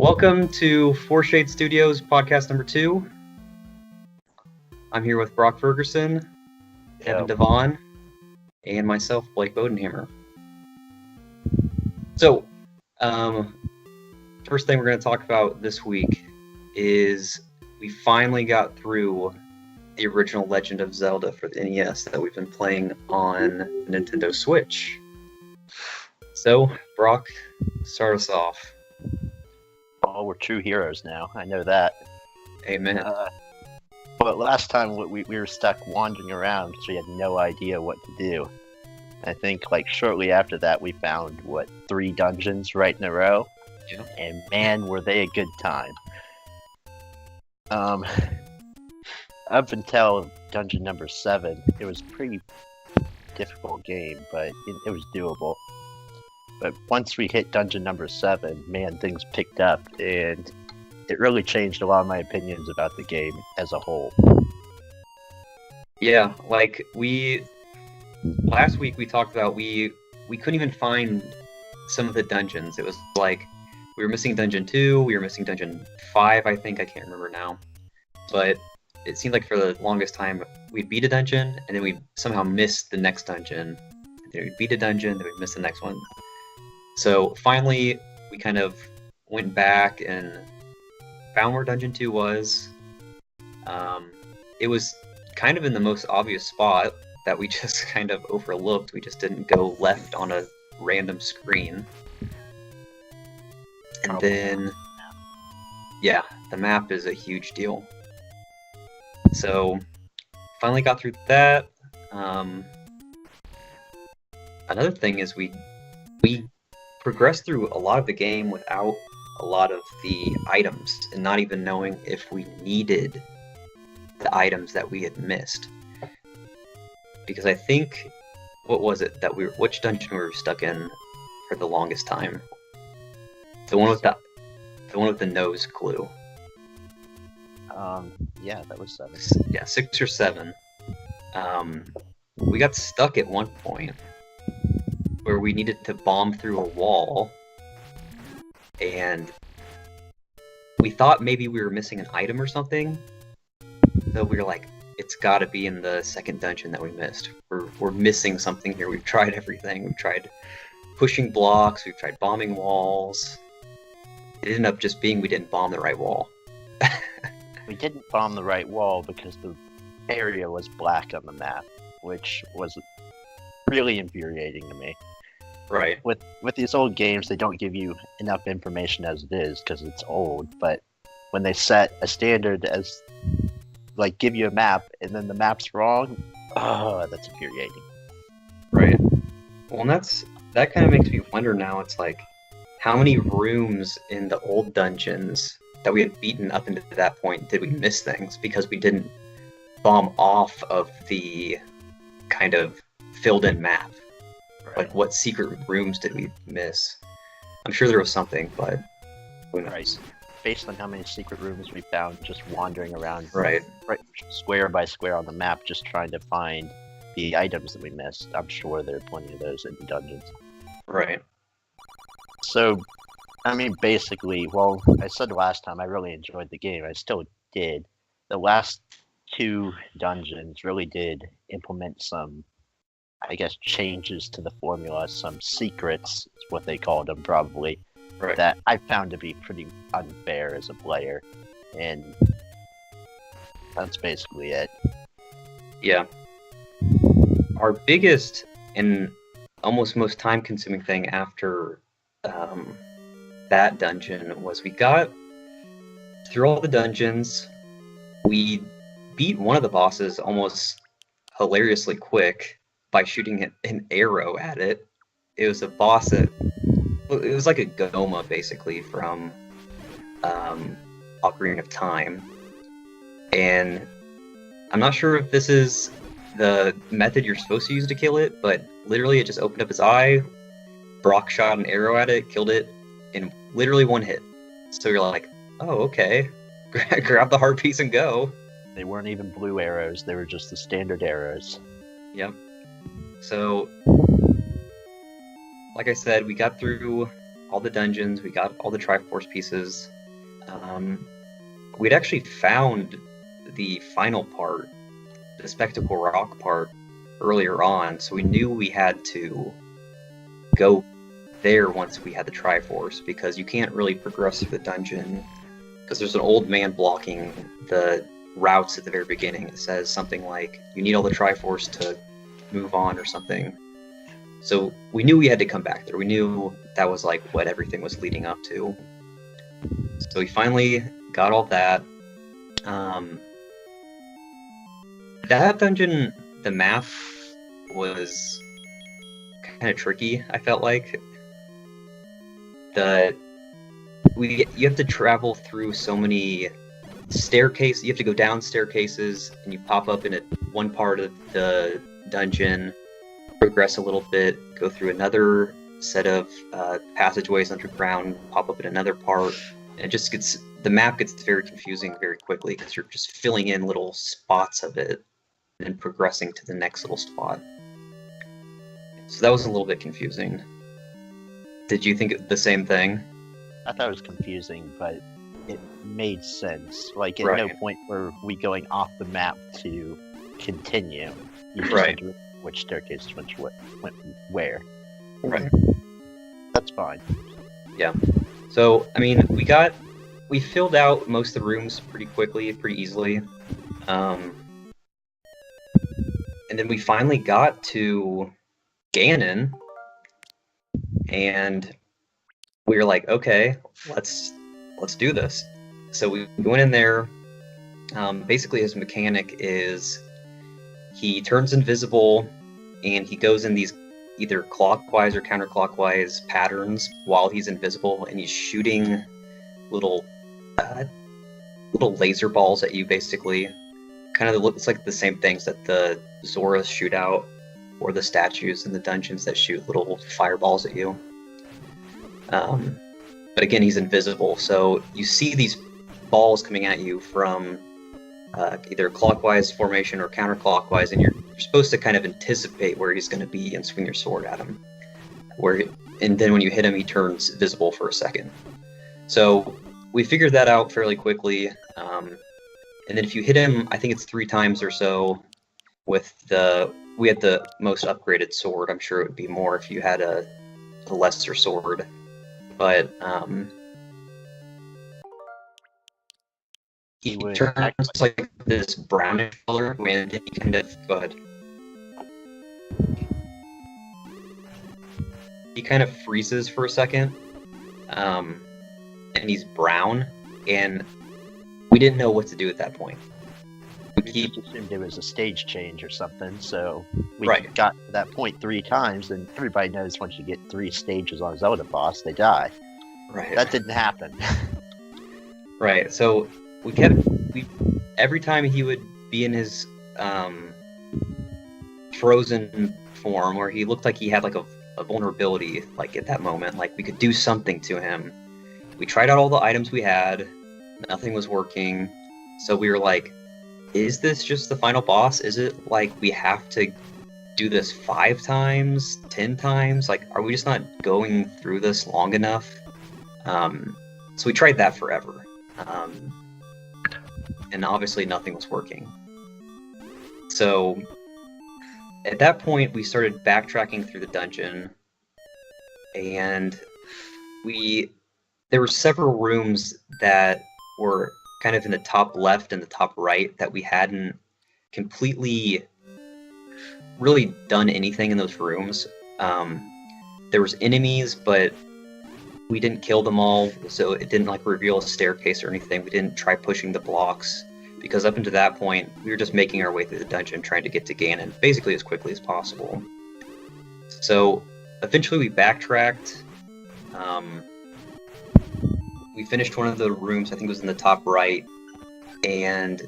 Welcome to Fourshade Studios podcast number 2. I'm here with Brock Ferguson, Evan Devon, and myself, Blake Bodenhammer. So, first thing we're going to talk about this week is we finally got through the original Legend of Zelda for the NES that we've been playing on Nintendo Switch. So, Brock, start us off. Oh, we're true heroes now. I know that. Amen. But last time we were stuck wandering around because we had no idea what to do. I think shortly after that we found 3 dungeons right in a row. Yeah. And man, were they a good time. Up until dungeon number 7, it was a pretty difficult game, but it was doable. But once we hit dungeon number 7, man, things picked up, and it really changed a lot of my opinions about the game as a whole. Yeah, last week we talked about we couldn't even find some of the dungeons. It was like we were missing dungeon 2, we were missing dungeon 5, I think, I can't remember now. But it seemed like for the longest time we'd beat a dungeon, and then we'd somehow miss the next dungeon. And then we'd beat a dungeon, then we'd miss the next one. So finally, we kind of went back and found where Dungeon 2 was. It was kind of in the most obvious spot that we just kind of overlooked. We just didn't go left on a random screen. And then, yeah, the map is a huge deal. So, finally got through that. Another thing is we progressed through a lot of the game without a lot of the items and not even knowing if we needed the items that we had missed. Because I think, which dungeon we were stuck in for the longest time? The one with the nose clue. Yeah, that was 7. Yeah, 6 or 7. We got stuck at one point where we needed to bomb through a wall, and we thought maybe we were missing an item or something, so we were like, it's gotta be in the second dungeon that we missed. We're missing something here. We've tried everything. We've tried pushing blocks, we've tried bombing walls. It ended up just being we didn't bomb the right wall. We didn't bomb the right wall because the area was black on the map, which was really infuriating to me. Right. With these old games, they don't give you enough information as it is because it's old, but when they set a standard as give you a map and then the map's wrong, that's infuriating. Right. Well, and that kind of makes me wonder now. It's like, how many rooms in the old dungeons that we had beaten up into that point did we miss things because we didn't bomb off of the kind of filled in map? Right. What secret rooms did we miss? I'm sure there was something, but who knows? Right. Based on how many secret rooms we found just wandering around, right, square by square on the map, just trying to find the items that we missed. I'm sure there are plenty of those in the dungeons. Right. So, I mean, basically, well, I said last time I really enjoyed the game. I still did. The last 2 dungeons really did implement some, I guess, changes to the formula, some secrets, is what they called them probably, right, that I found to be pretty unfair as a player, and that's basically it. Yeah. Our biggest and almost most time-consuming thing after that dungeon was we got through all the dungeons. We beat one of the bosses almost hilariously quick by shooting an arrow at it. It was a boss it was like a Goma, basically, from Ocarina of Time. And I'm not sure if this is the method you're supposed to use to kill it, but literally it just opened up its eye, Brock shot an arrow at it, killed it, in literally one hit. So you're like, oh, okay. Grab the heart piece and go. They weren't even blue arrows, they were just the standard arrows. Yep. So, like I said, we got through all the dungeons, we got all the Triforce pieces. We'd actually found the final part, the Spectacle Rock part, earlier on, so we knew we had to go there once we had the Triforce, because you can't really progress through the dungeon because there's an old man blocking the routes at the very beginning. It says something like, you need all the Triforce to move on or something. So we knew we had to come back there. We knew that was like what everything was leading up to. So we finally got all that. That dungeon, the map was kind of tricky, I felt like. You have to travel through so many staircases. You have to go down staircases, and you pop up in one part of the dungeon, progress a little bit, go through another set of passageways underground, pop up in another part, and the map gets very confusing very quickly because you're just filling in little spots of it and then progressing to the next little spot. So that was a little bit confusing. Did you think the same thing? I thought it was confusing, but it made sense. Like, at Right. no point were we going off the map to continue. You just Right. had to which staircase went where. Right. That's fine. Yeah. So, I mean, we filled out most of the rooms pretty quickly, pretty easily. And then we finally got to Ganon, and we were like, okay, let's do this. So we went in there. Basically, his mechanic is he turns invisible, and he goes in these either clockwise or counterclockwise patterns while he's invisible, and he's shooting little laser balls at you, basically. Kind of looks like the same things that the Zoras shoot out, or the statues in the dungeons that shoot little fireballs at you. But again, he's invisible, so you see these balls coming at you from either clockwise formation or counterclockwise, and you're supposed to kind of anticipate where he's going to be and swing your sword at him. And then when you hit him, he turns visible for a second. So we figured that out fairly quickly. And then if you hit him, I think it's 3 times or so. We had the most upgraded sword. I'm sure it would be more if you had a lesser sword. But he would turns like this brownish color when he kind of go ahead. He kind of freezes for a second, and he's brown, and we didn't know what to do at that point. We just assumed it was a stage change or something, so we Right. got to that point 3 times, and everybody knows once you get 3 stages on a Zelda boss, they die. Right. That didn't happen. Right. So every time he would be in his frozen form, where he looked like he had like a vulnerability, like at that moment, like we could do something to him. We tried out all the items we had, nothing was working. So we were like, is this just the final boss? Is it like we have to do this 5 times, 10 times? Like, are we just not going through this long enough? So we tried that forever. And obviously nothing was working. So at that point, we started backtracking through the dungeon, and there were several rooms that were kind of in the top left and the top right that we hadn't completely really done anything in those rooms. There was enemies, but we didn't kill them all, so it didn't like reveal a staircase or anything. We didn't try pushing the blocks, because up until that point, we were just making our way through the dungeon trying to get to Ganon, basically as quickly as possible. So eventually we backtracked. We finished one of the rooms, I think it was in the top right, and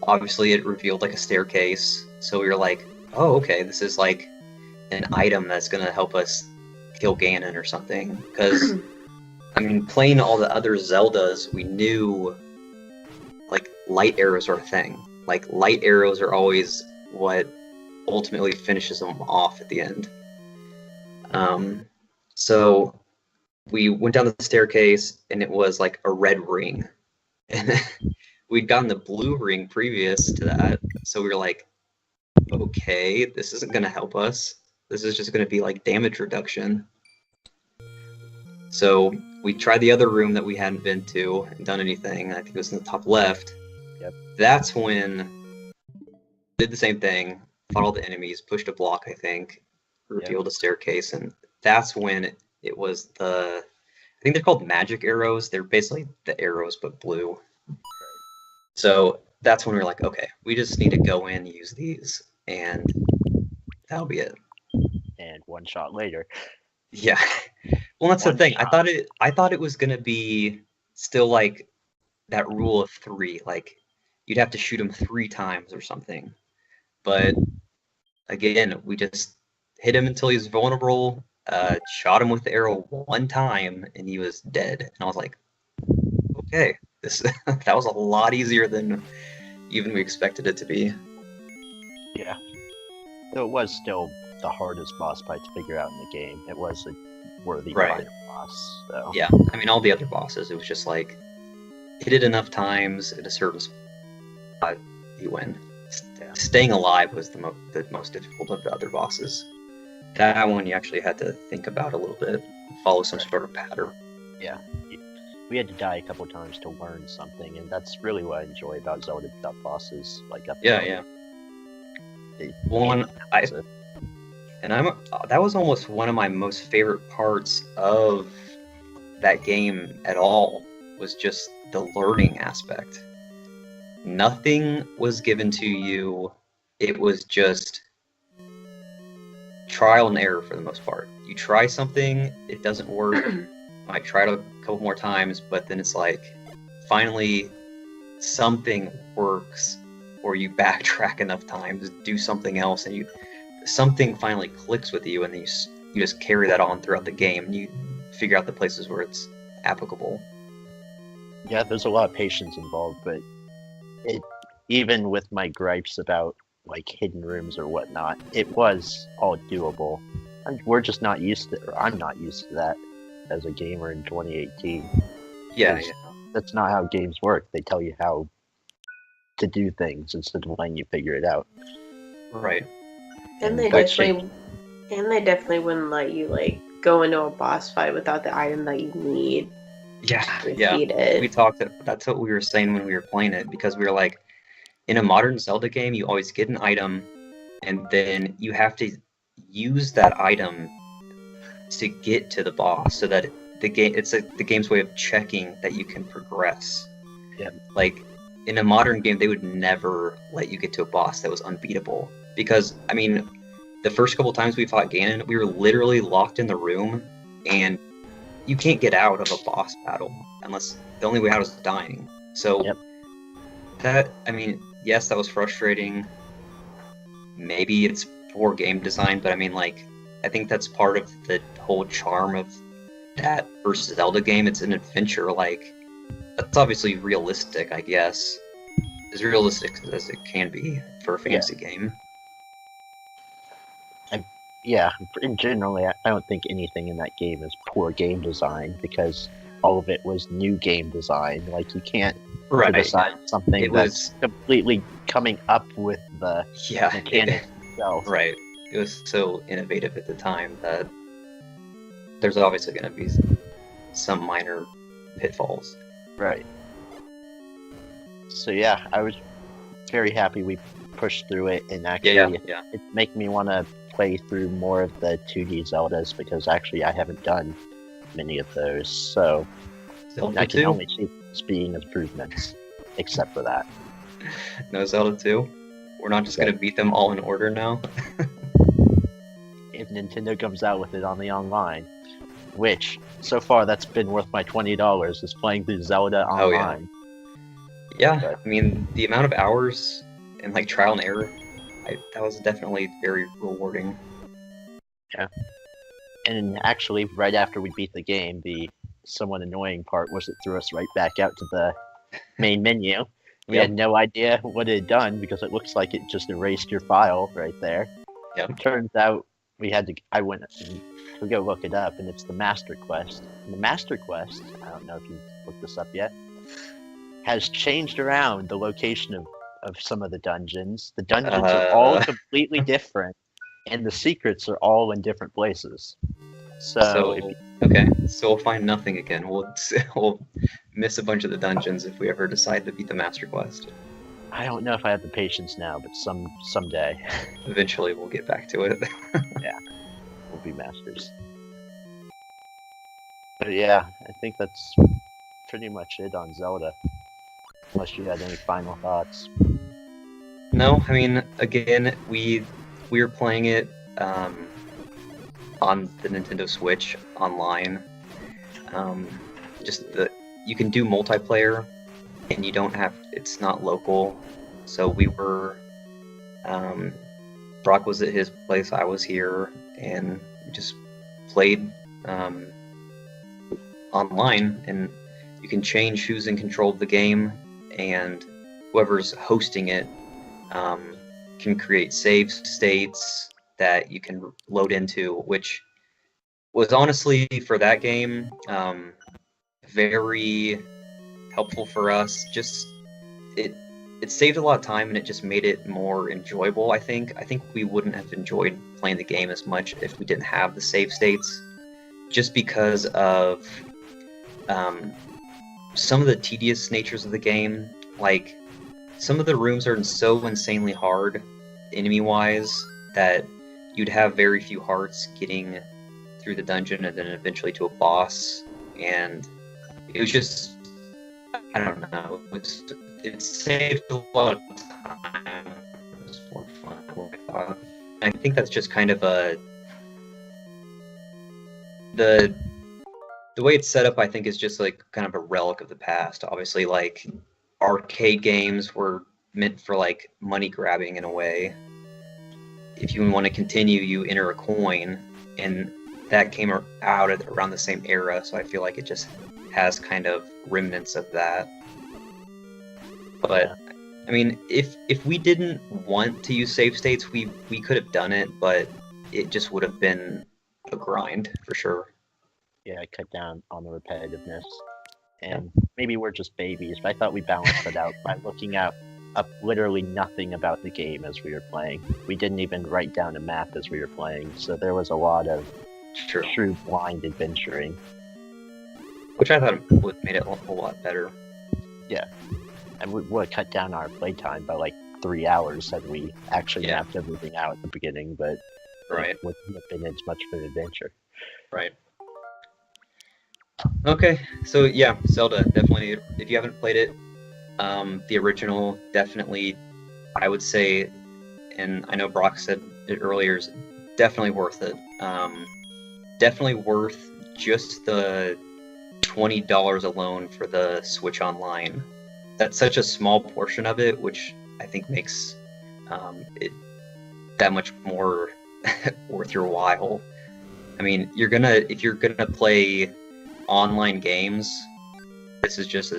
obviously it revealed like a staircase, so we were like, oh, okay, this is like an item that's going to help us kill Ganon or something. Because, I mean, playing all the other Zeldas, we knew like light arrows are a thing. Like, light arrows are always what ultimately finishes them off at the end. So we went down the staircase and it was like a red ring. And we'd gotten the blue ring previous to that. So we were like, okay, this isn't going to help us. This is just going to be like damage reduction. So we tried the other room that we hadn't been to and done anything. I think it was in the top left. Yep. That's when did the same thing, fought all the enemies, pushed a block, I think, revealed a staircase, and that's when it was the, I think they're called magic arrows. They're basically the arrows but blue. So that's when we were like, okay, we just need to go in, use these, and that'll be it. And one shot later. Yeah. Well, that's the thing. I thought it was gonna be still like that rule of 3, like you'd have to shoot him 3 times or something. But again, we just hit him until he was vulnerable, shot him with the arrow 1 time, and he was dead. And I was like, okay, this that was a lot easier than even we expected it to be. Yeah. Though it was still the hardest boss fight to figure out in the game. It was a worthy final boss. So. Yeah, I mean, all the other bosses, it was just like, hit it enough times at a certain spot, you win. Staying alive was the most difficult of the other bosses. That one you actually had to think about a little bit, follow some sort of pattern. Yeah, we had to die a couple times to learn something, and that's really what I enjoy about Zelda bosses. Like that was almost one of my most favorite parts of that game at all, was just the learning aspect. Nothing was given to you. It was just trial and error for the most part. You try something, it doesn't work. Might try it a couple more times, but then it's like, finally, something works, or you backtrack enough times, do something else, and something finally clicks with you, and then you just carry that on throughout the game, and you figure out the places where it's applicable. Yeah, there's a lot of patience involved, but even with my gripes about like hidden rooms or whatnot, it was all doable. We're just not used to, or I'm not used to that as a gamer in 2018. Yeah. That's not how games work. They tell you how to do things instead of letting you figure it out. Right. And they definitely wouldn't let you like go into a boss fight without the item that you need. Yeah. We talked. That's what we were saying when we were playing it, because we were like, in a modern Zelda game, you always get an item, and then you have to use that item to get to the boss, so that the game's way of checking that you can progress. Yeah. Like in a modern game, they would never let you get to a boss that was unbeatable, because I mean, the first couple times we fought Ganon, we were literally locked in the room, and you can't get out of a boss battle unless the only way out is dying. So that, I mean, yes, that was frustrating. Maybe it's poor game design, but I mean, like, I think that's part of the whole charm of that versus Zelda game. It's an adventure, like, that's obviously realistic, I guess. As realistic as it can be for a fantasy game. And generally, I don't think anything in that game is poor game design, because all of it was new game design. Like, you can't decide something that's completely coming up with the mechanics itself. Right. It was so innovative at the time that there's obviously going to be some minor pitfalls. Right. So yeah, I was very happy we pushed through it, and actually it made me want to play through more of the 2D Zeldas, because actually I haven't done many of those, so I can only see this being improvements, except for that. No Zelda 2? We're not just going to beat them all in order now? If Nintendo comes out with it on the online, which, so far, that's been worth my $20, is playing through Zelda online. Yeah, I mean, the amount of hours and like trial and error, that was definitely very rewarding. Yeah. And actually, right after we beat the game, the somewhat annoying part was it threw us right back out to the main menu. We had no idea what it had done, because it looks like it just erased your file right there. Yep. It turns out I went we go look it up, and it's the Master Quest. And the Master Quest, I don't know if you've looked this up yet, has changed around the location of some of the dungeons. The dungeons are all completely different, and the secrets are all in different places. So we'll find nothing again. We'll miss a bunch of the dungeons if we ever decide to beat the Master Quest. I don't know if I have the patience now, but someday. Eventually, we'll get back to it. Yeah, we'll be masters. But yeah, I think that's pretty much it on Zelda. Unless you had any final thoughts. No, I mean, again, we were playing it on the Nintendo Switch online. You can do multiplayer, and you don't have, it's not local. So we were, Brock was at his place, I was here, and we just played online, and you can change who's in control of the game, and whoever's hosting it can create save states that you can load into, which was honestly, for that game, very helpful for us. Just it saved a lot of time, and it just made it more enjoyable. I think we wouldn't have enjoyed playing the game as much if we didn't have the save states, just because of some of the tedious natures of the game. Like, some of the rooms are so insanely hard enemy-wise that you'd have very few hearts getting through the dungeon and then eventually to a boss, and it was just, I don't know, it saved a lot of time. It was more fun than I thought. And I think that's just kind of the way it's set up, I think, is just like kind of a relic of the past. Obviously, like, arcade games were meant for like money grabbing in a way. If you want to continue, you enter a coin, and that came out at around the same era, so I feel like it just has kind of remnants of that. But I mean, if we didn't want to use save states, we could have done it, but it just would have been a grind for sure. Yeah, I cut down on the repetitiveness, and maybe we're just babies, but I thought we balanced it out by looking up literally nothing about the game as we were playing. We didn't even write down a map as we were playing, so there was a lot of true blind adventuring, which I thought would made it a whole lot better. Yeah, and we would cut down our playtime by like 3 hours had we actually mapped everything out at the beginning, but it wouldn't have been as much of an adventure. Right. Okay, so yeah, Zelda, definitely, if you haven't played it, the original, definitely, I would say, and I know Brock said it earlier, is definitely worth it. Definitely worth just the $20 alone for the Switch Online. That's such a small portion of it, which I think makes it that much more worth your while. I mean, if you're gonna play online games, this is just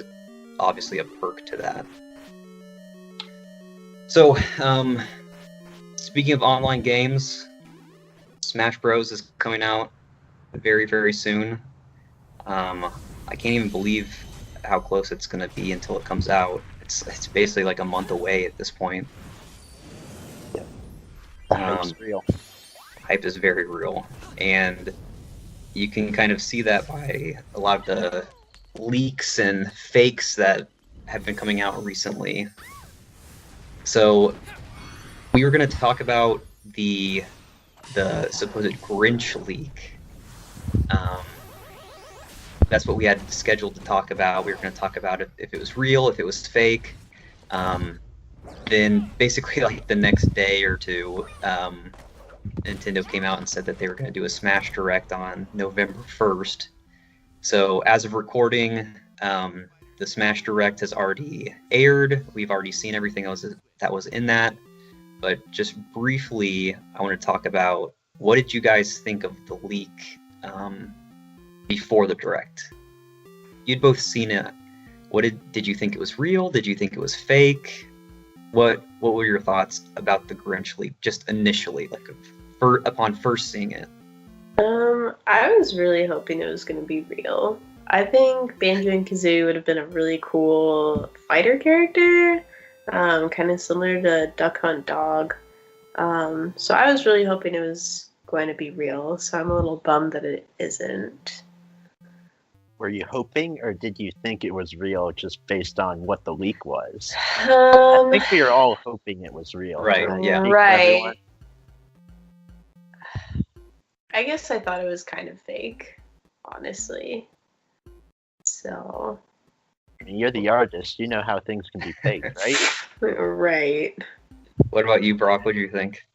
obviously a perk to that. So, speaking of online games, Smash Bros is coming out very, very soon. I can't even believe how close it's going to be until it comes out. It's basically like a month away at this point. Yeah. The hype's real. Hype is very real, and you can kind of see that by a lot of the leaks and fakes that have been coming out recently. So we were going to talk about the supposed Grinch leak. That's what we had scheduled to talk about. We were going to talk about if it was real, if it was fake. Then basically, like, the next day or two, Nintendo came out and said that they were going to do a Smash Direct on November 1st. So as of recording, the Smash Direct has already aired. We've already seen everything else that was in that. But just briefly, I want to talk about, what did you guys think of the leak before the Direct? You'd both seen it. Did you think it was real? Did you think it was fake? What were your thoughts about the Grinch leak, just initially, like upon first seeing it? I was really hoping it was going to be real. I think Banjo and Kazooie would have been a really cool fighter character, kind of similar to Duck Hunt Dog. So I was really hoping it was going to be real. So I'm a little bummed that it isn't. Were you hoping, or did you think it was real just based on what the leak was? I think we were all hoping it was real. Right, yeah. Right. I guess I thought it was kind of fake, honestly. So. I mean, you're the artist. You know how things can be fake, right? Right. What about you, Brock? What do you think?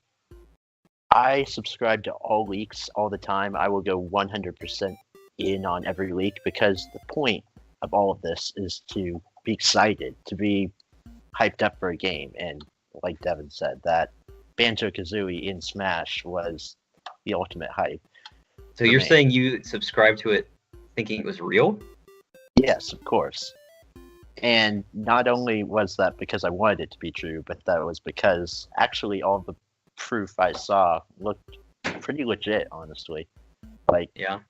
I subscribe to all leaks all the time. I will go 100% in on every leak because the point of all of this is to be excited, to be hyped up for a game. And like Devin said, that Banjo-Kazooie in Smash was the ultimate hype. So you're saying you subscribed to it thinking it was real? Yes, of course. And not only was that because I wanted it to be true, but that was because actually all the proof I saw looked pretty legit, honestly. Like, yeah.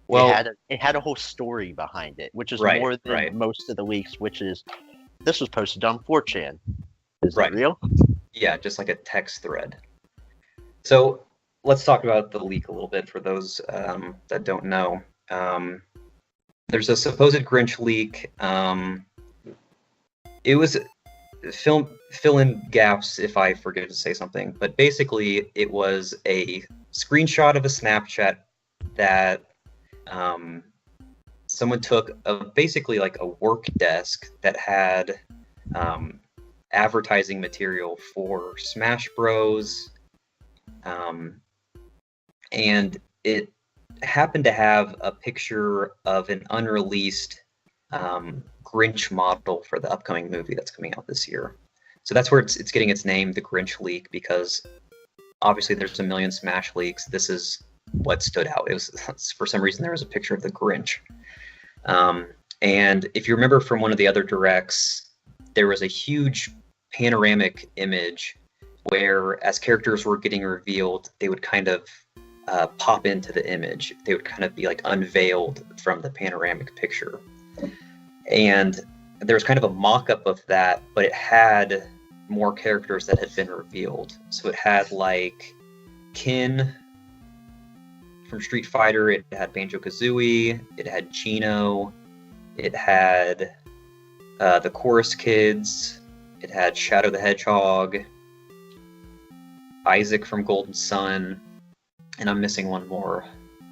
Well, it had a whole story behind it, which is more than most of the leaks, which is this was posted on 4chan. Is it real? Yeah, just like a text thread. So let's talk about the leak a little bit for those that don't know. There's a supposed Grinch leak. It was fill in gaps if I forget to say something, but basically it was a screenshot of a Snapchat that someone took of basically like a work desk that had advertising material for Smash Bros. And it happened to have a picture of an unreleased Grinch model for the upcoming movie that's coming out this year. So that's where it's getting its name, the Grinch leak, because obviously there's a million Smash leaks. This is what stood out. It was, for some reason, there was a picture of the Grinch. And if you remember from one of the other directs, there was a huge panoramic image where as characters were getting revealed, they would kind of pop into the image. They would kind of be like unveiled from the panoramic picture. And there was kind of a mock-up of that, but it had more characters that had been revealed. So it had like Kin from Street Fighter, it had Banjo-Kazooie, it had Chino, it had the Chorus Kids, it had Shadow the Hedgehog, Isaac from Golden Sun, and I'm missing one more.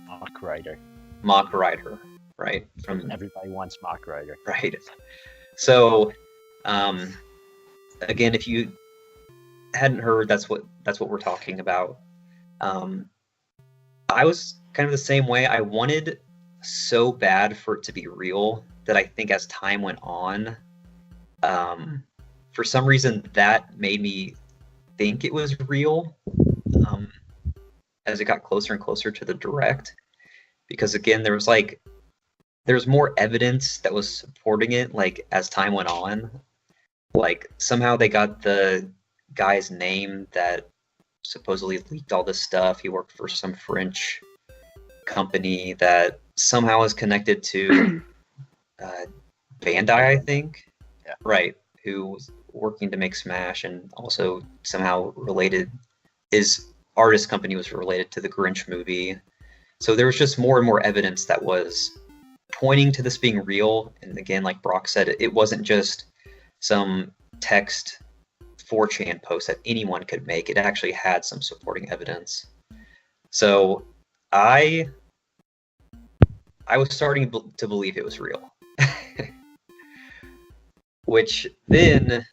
Mach Rider. Mach Rider, right? From Everybody wants Mach Rider. Right. So, again, if you hadn't heard, that's what we're talking about. I was kind of the same way. I wanted so bad for it to be real that I think as time went on, for some reason that made me think it was real as it got closer and closer to the direct. Because again, there was more evidence that was supporting it, like, as time went on. Like, somehow they got the guy's name that supposedly leaked all this stuff. He worked for some French company that somehow is connected to Bandai, I think. Yeah. Right, who was working to make Smash and also somehow related. His artist company was related to the Grinch movie. So there was just more and more evidence that was pointing to this being real. And again, like Brock said, it wasn't just some text 4chan post that anyone could make. It actually had some supporting evidence. So I was starting to believe it was real. Which then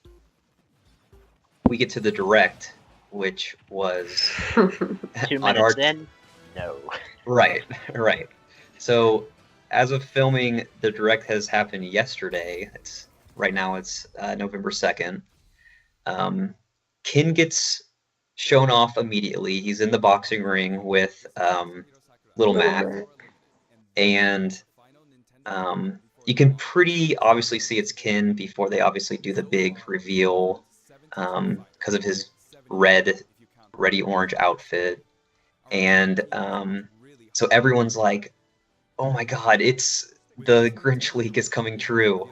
we get to the direct, which was 2 minutes in? No. Right. So as of filming, the direct has happened yesterday. Right now it's November 2nd. Kin gets shown off immediately. He's in the boxing ring with Little Mac. And you can pretty obviously see it's Kin before they obviously do the big reveal because of his reddy orange outfit. And so everyone's like, "Oh my God, it's the Grinch leak is coming true."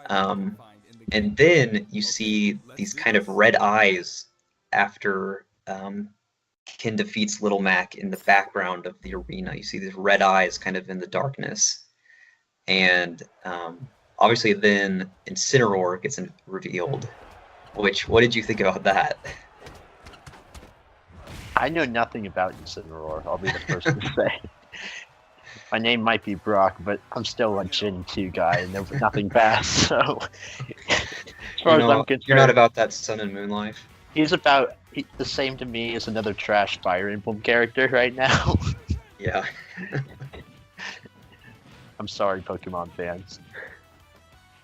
And then you see these kind of red eyes after Kin defeats Little Mac in the background of the arena. You see these red eyes kind of in the darkness. And obviously then Incineroar gets revealed. What did you think about that? I know nothing about Incineroar, I'll be the first to say. My name might be Brock, but I'm still a Gen 2 guy, and there's nothing fast, so... as far as I'm concerned... You're not about that Sun and Moon life? He's about the same to me as another trash Fire Emblem character right now. Yeah. I'm sorry, Pokemon fans.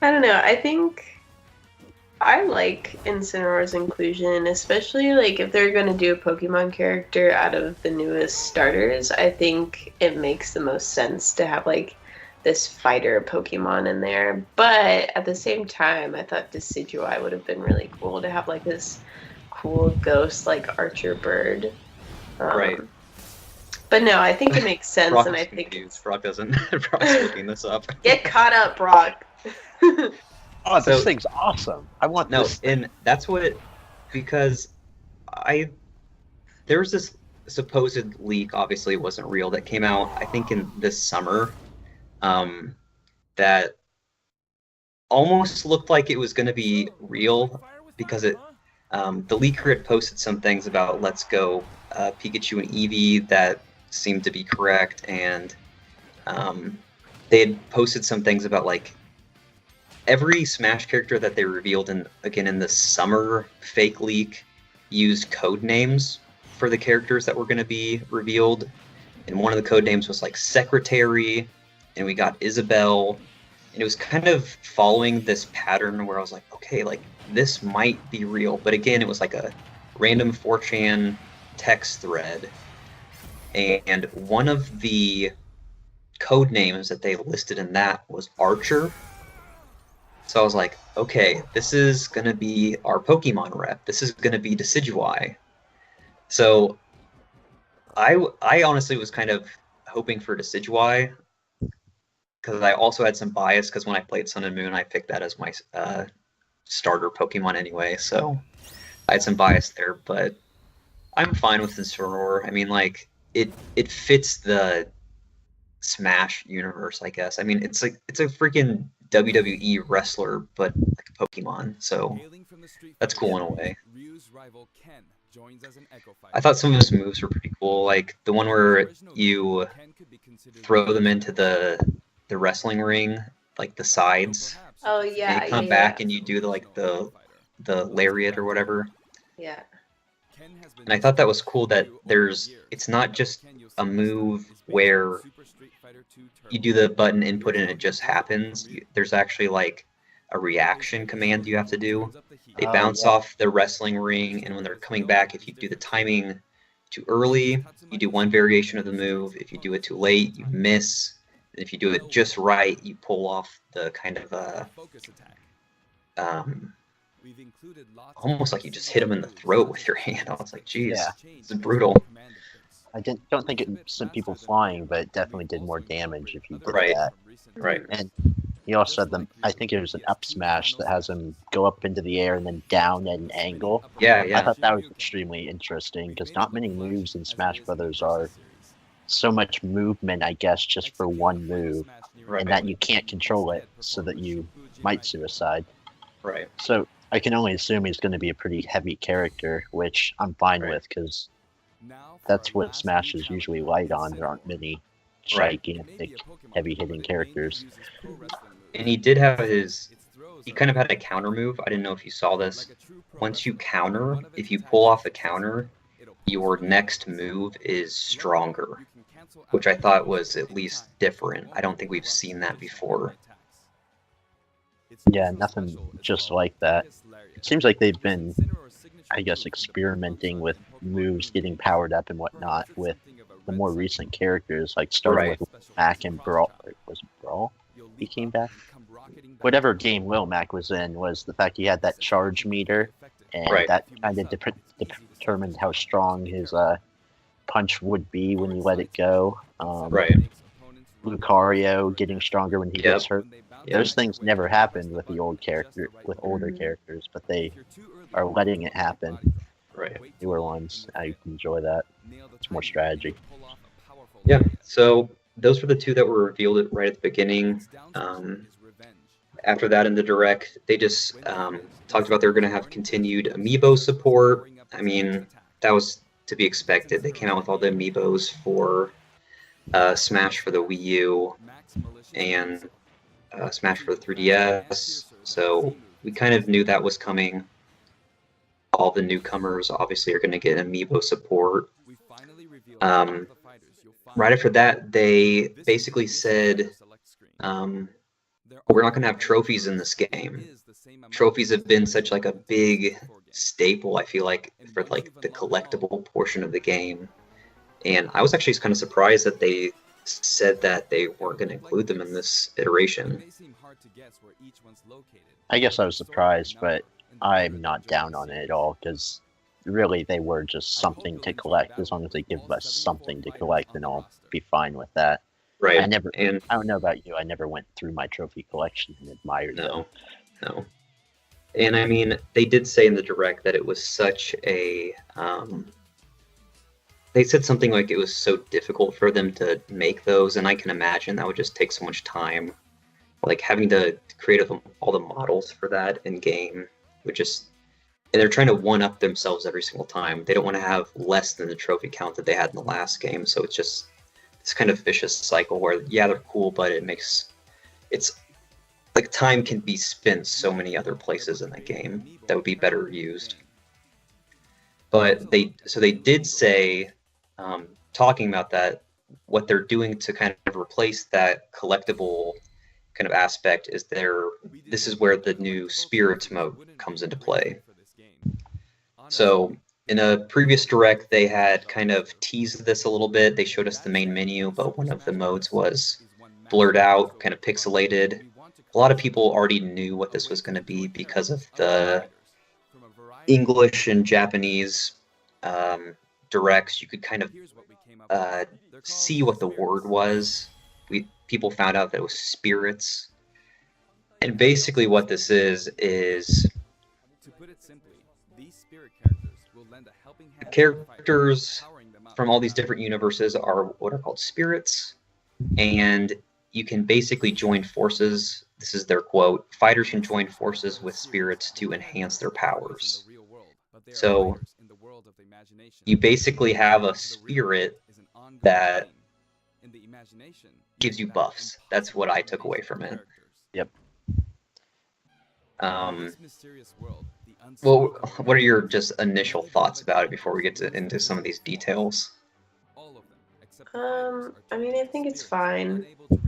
I don't know. I think I like Incineroar's inclusion, especially like if they're going to do a Pokemon character out of the newest starters. I think it makes the most sense to have like this fighter Pokemon in there. But at the same time, I thought Decidueye would have been really cool to have like this cool ghost like Archer bird. Right. But no, I think it makes sense, Brock and I is think confused. Brock doesn't. Brock's looking this up. Get caught up, Brock. Oh, this thing's awesome. I want this thing. And that's what, because there was this supposed leak, obviously it wasn't real, that came out, I think in this summer, that almost looked like it was going to be real, because the leaker had posted some things about Let's Go Pikachu and Eevee that seemed to be correct, and they had posted some things about like every Smash character that they revealed in the summer fake leak used code names for the characters that were going to be revealed, and one of the code names was like Secretary, and we got Isabelle, and it was kind of following this pattern where I was like, okay, like this might be real, but again, it was like a random 4chan text thread, and one of the code names that they listed in that was Archer. So I was like, okay, this is going to be our Pokemon rep. This is going to be Decidueye. So I honestly was kind of hoping for Decidueye, because I also had some bias, because when I played Sun and Moon, I picked that as my starter Pokemon anyway. So I had some bias there, but I'm fine with Incineroar. I mean, like, it fits the Smash universe, I guess. I mean, it's a freaking WWE wrestler, but like a Pokemon, so that's cool in a way. I thought some of his moves were pretty cool, like the one where you throw them into the wrestling ring, like the sides. Oh yeah, and you come back and you do the lariat or whatever. Yeah. And I thought that was cool that it's not just a move where you do the button input and it just happens. There's actually like a reaction command you have to do. They bounce off the wrestling ring, and when they're coming back, if you do the timing too early, you do one variation of the move. If you do it too late, you miss. And if you do it just right, you pull off the kind of almost like you just hit them in the throat with your hand. I was like, geez, it's brutal. I don't think it sent people flying, but it definitely did more damage if you did that. Right. And he also had I think it was an up smash that has him go up into the air and then down at an angle. Yeah. I thought that was extremely interesting, because not many moves in Smash Brothers are so much movement, I guess, just for one move, and that you can't control it, so that you might suicide. Right. So I can only assume he's going to be a pretty heavy character, which I'm fine with, because that's what Smash is usually light on. There aren't many gigantic, heavy-hitting characters. And he did have he kind of had a counter move. I didn't know if you saw this. Once you counter, if you pull off a counter, your next move is stronger, which I thought was at least different. I don't think we've seen that before. Yeah, nothing just like that. It seems like they've been, I guess, experimenting with moves getting powered up and whatnot with the more recent characters, like starting with Mac and Brawl. Was it Brawl? He came back? Whatever game Lil Mac was in was the fact he had that charge meter, and that kind of determined how strong his punch would be when you let it go. Right. Lucario getting stronger when he gets hurt. Yep. Those things never happened with the older Mhm. characters, but they are letting it happen. Right. Newer ones, I enjoy that. It's more strategy. Yeah. So those were the two that were revealed right at the beginning. After that, in the direct, they just talked about they were going to have continued amiibo support. I mean, that was to be expected. They came out with all the amiibos for Smash for the Wii U and Smash for the 3DS. So we kind of knew that was coming. All the newcomers obviously are going to get amiibo support. Right after that, they basically said, we're not going to have trophies in this game. Trophies have been such like a big staple, I feel like, for like the collectible portion of the game. And I was actually kind of surprised that they said that they weren't going to include them in this iteration. I guess I was surprised, but I'm not down on it at all because really they were just something to collect. As long as they give us something to collect, then I'll be fine with that. Right. I And don't know about you. I never went through my trophy collection and admired them. No. And I mean, they did say in the direct that it was such a. They said something like it was so difficult for them to make those, and I can imagine that would just take so much time. Like having to create all the models for that in game would just. And they're trying to one up themselves every single time. They don't want to have less than the trophy count that they had in the last game, so it's just this kind of vicious cycle where yeah, they're cool, but it's like time can be spent so many other places in the game that would be better used. But they did say, talking about that, what they're doing to kind of replace that collectible kind of aspect is this is where the new spirits mode comes into play. So in a previous direct, they had kind of teased this a little bit. They showed us the main menu, but one of the modes was blurred out, kind of pixelated. A lot of people already knew what this was going to be because of the English and Japanese directs. You could kind of see what the word was. People found out that it was spirits. And basically what this is characters from all these different universes are what are called spirits, and you can basically join forces. This is their quote: fighters can join forces with spirits to enhance their powers. So you basically have a spirit that gives you buffs. That's what I took away from it. Yep. Well, what are your just initial thoughts about it before we get into some of these details? I mean, I think it's fine.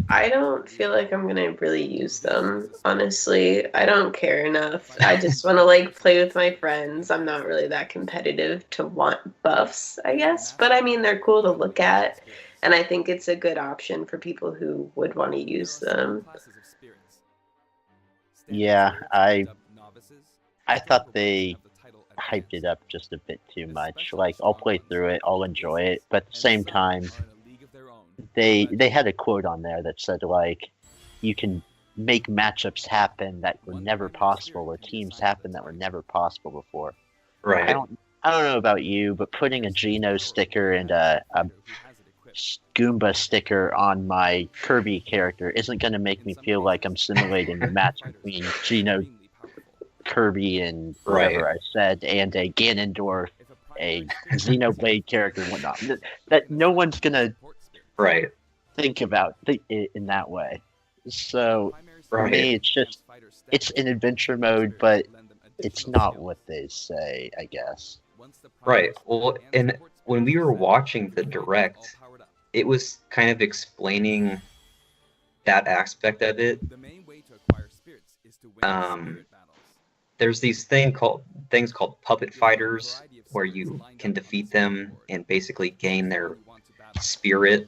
I don't feel like I'm gonna really use them, honestly. I don't care enough. I just want to like play with my friends. I'm not really that competitive to want buffs, I guess. But I mean, they're cool to look at, and I think it's a good option for people who would want to use them. Yeah, I thought they hyped it up just a bit too much. Like, I'll play through it, I'll enjoy it, but at the same time, they had a quote on there that said, like, you can make matchups happen that were never possible, or teams happen that were never possible before. Right. I don't know about you, but putting a Geno sticker and a Goomba sticker on my Kirby character isn't going to make me feel like I'm simulating a match between Geno, Kirby, and whatever I said, and a Ganondorf, a Xenoblade character, and whatnot. That no one's going to think about it in that way. So for me, it's an adventure mode, but it's not what they say, I guess. Right. Well, and when we were watching the direct, it was kind of explaining that aspect of it. There's these things called puppet fighters, where you can defeat them and basically gain their spirit.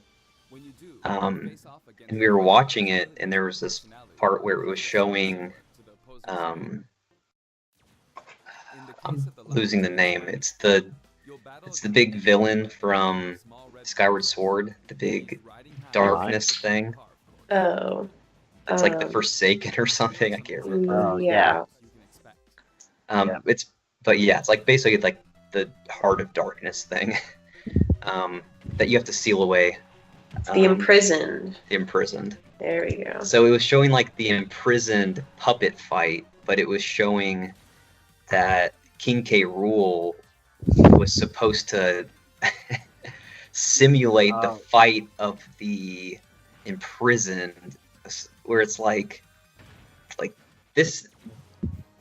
And we were watching it, and there was this part where it was showing. I'm losing the name. It's the It's the big villain from Skyward Sword, the big darkness thing. Oh. It's like the Forsaken or something. I can't remember. Oh, Yeah. Yeah. It's like basically like the Heart of Darkness thing that you have to seal away. The Imprisoned. The Imprisoned. There we go. So it was showing like the imprisoned puppet fight, but it was showing that King K. Rool was supposed to simulate the fight of the imprisoned, where it's like this.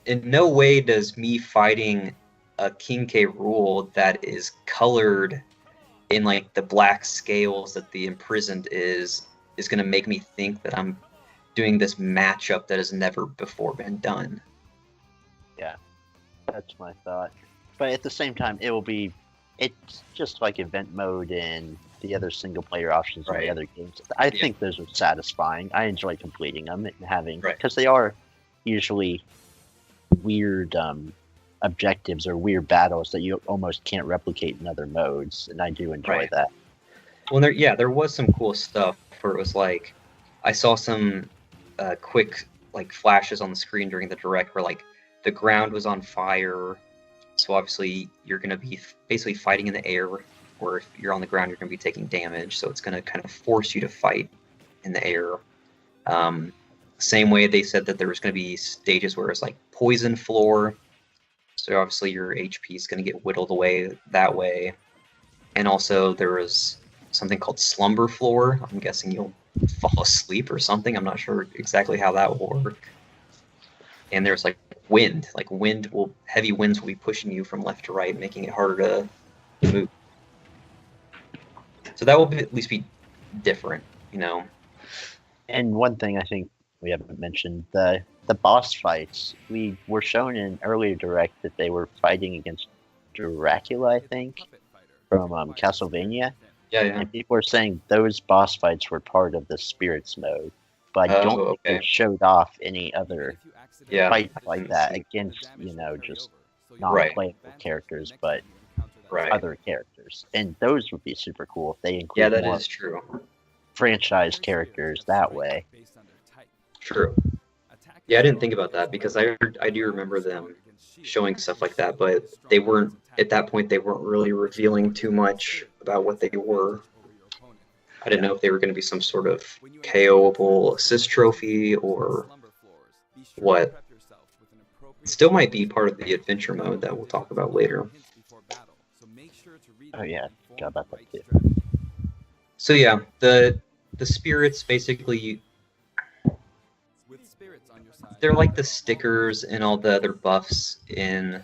In no way does me fighting a King K. Rool that is colored in like the black scales that the imprisoned is going to make me think that I'm doing this matchup that has never before been done. Yeah, that's my thought. But at the same time, it's just like event mode and the other single player options in the other games. I think those are satisfying. I enjoy completing them and having, because they are usually weird objectives or weird battles that you almost can't replicate in other modes, and I do enjoy that. Well, there was some cool stuff where it was like I saw some quick like flashes on the screen during the direct where like the ground was on fire, so obviously you're going to be basically fighting in the air, or if you're on the ground you're going to be taking damage, so it's going to kind of force you to fight in the air. Same way they said that there was going to be stages where it's like poison floor, so obviously your HP is going to get whittled away that way. And also there was something called slumber floor. I'm guessing you'll fall asleep or something. I'm not sure exactly how that will work. And there's like wind. Heavy winds will be pushing you from left to right, making it harder to move. So that will at least be different, you know. And one thing I think we haven't mentioned, the boss fights. We were shown in earlier direct that they were fighting against Dracula, I think, from Castlevania. Yeah. And people were saying those boss fights were part of the Spirits mode, but I don't think they showed off any other fights like that against, just non-playable characters, but other characters. And those would be super cool if they include that more is true. franchise characters that way. True. Yeah, I didn't think about that because I do remember them showing stuff like that, but they weren't at that point. They weren't really revealing too much about what they were. I didn't know if they were going to be some sort of KOable assist trophy or what. It still might be part of the adventure mode that we'll talk about later. Oh yeah, got about that too. So yeah, the spirits basically. They're like the stickers and all the other buffs in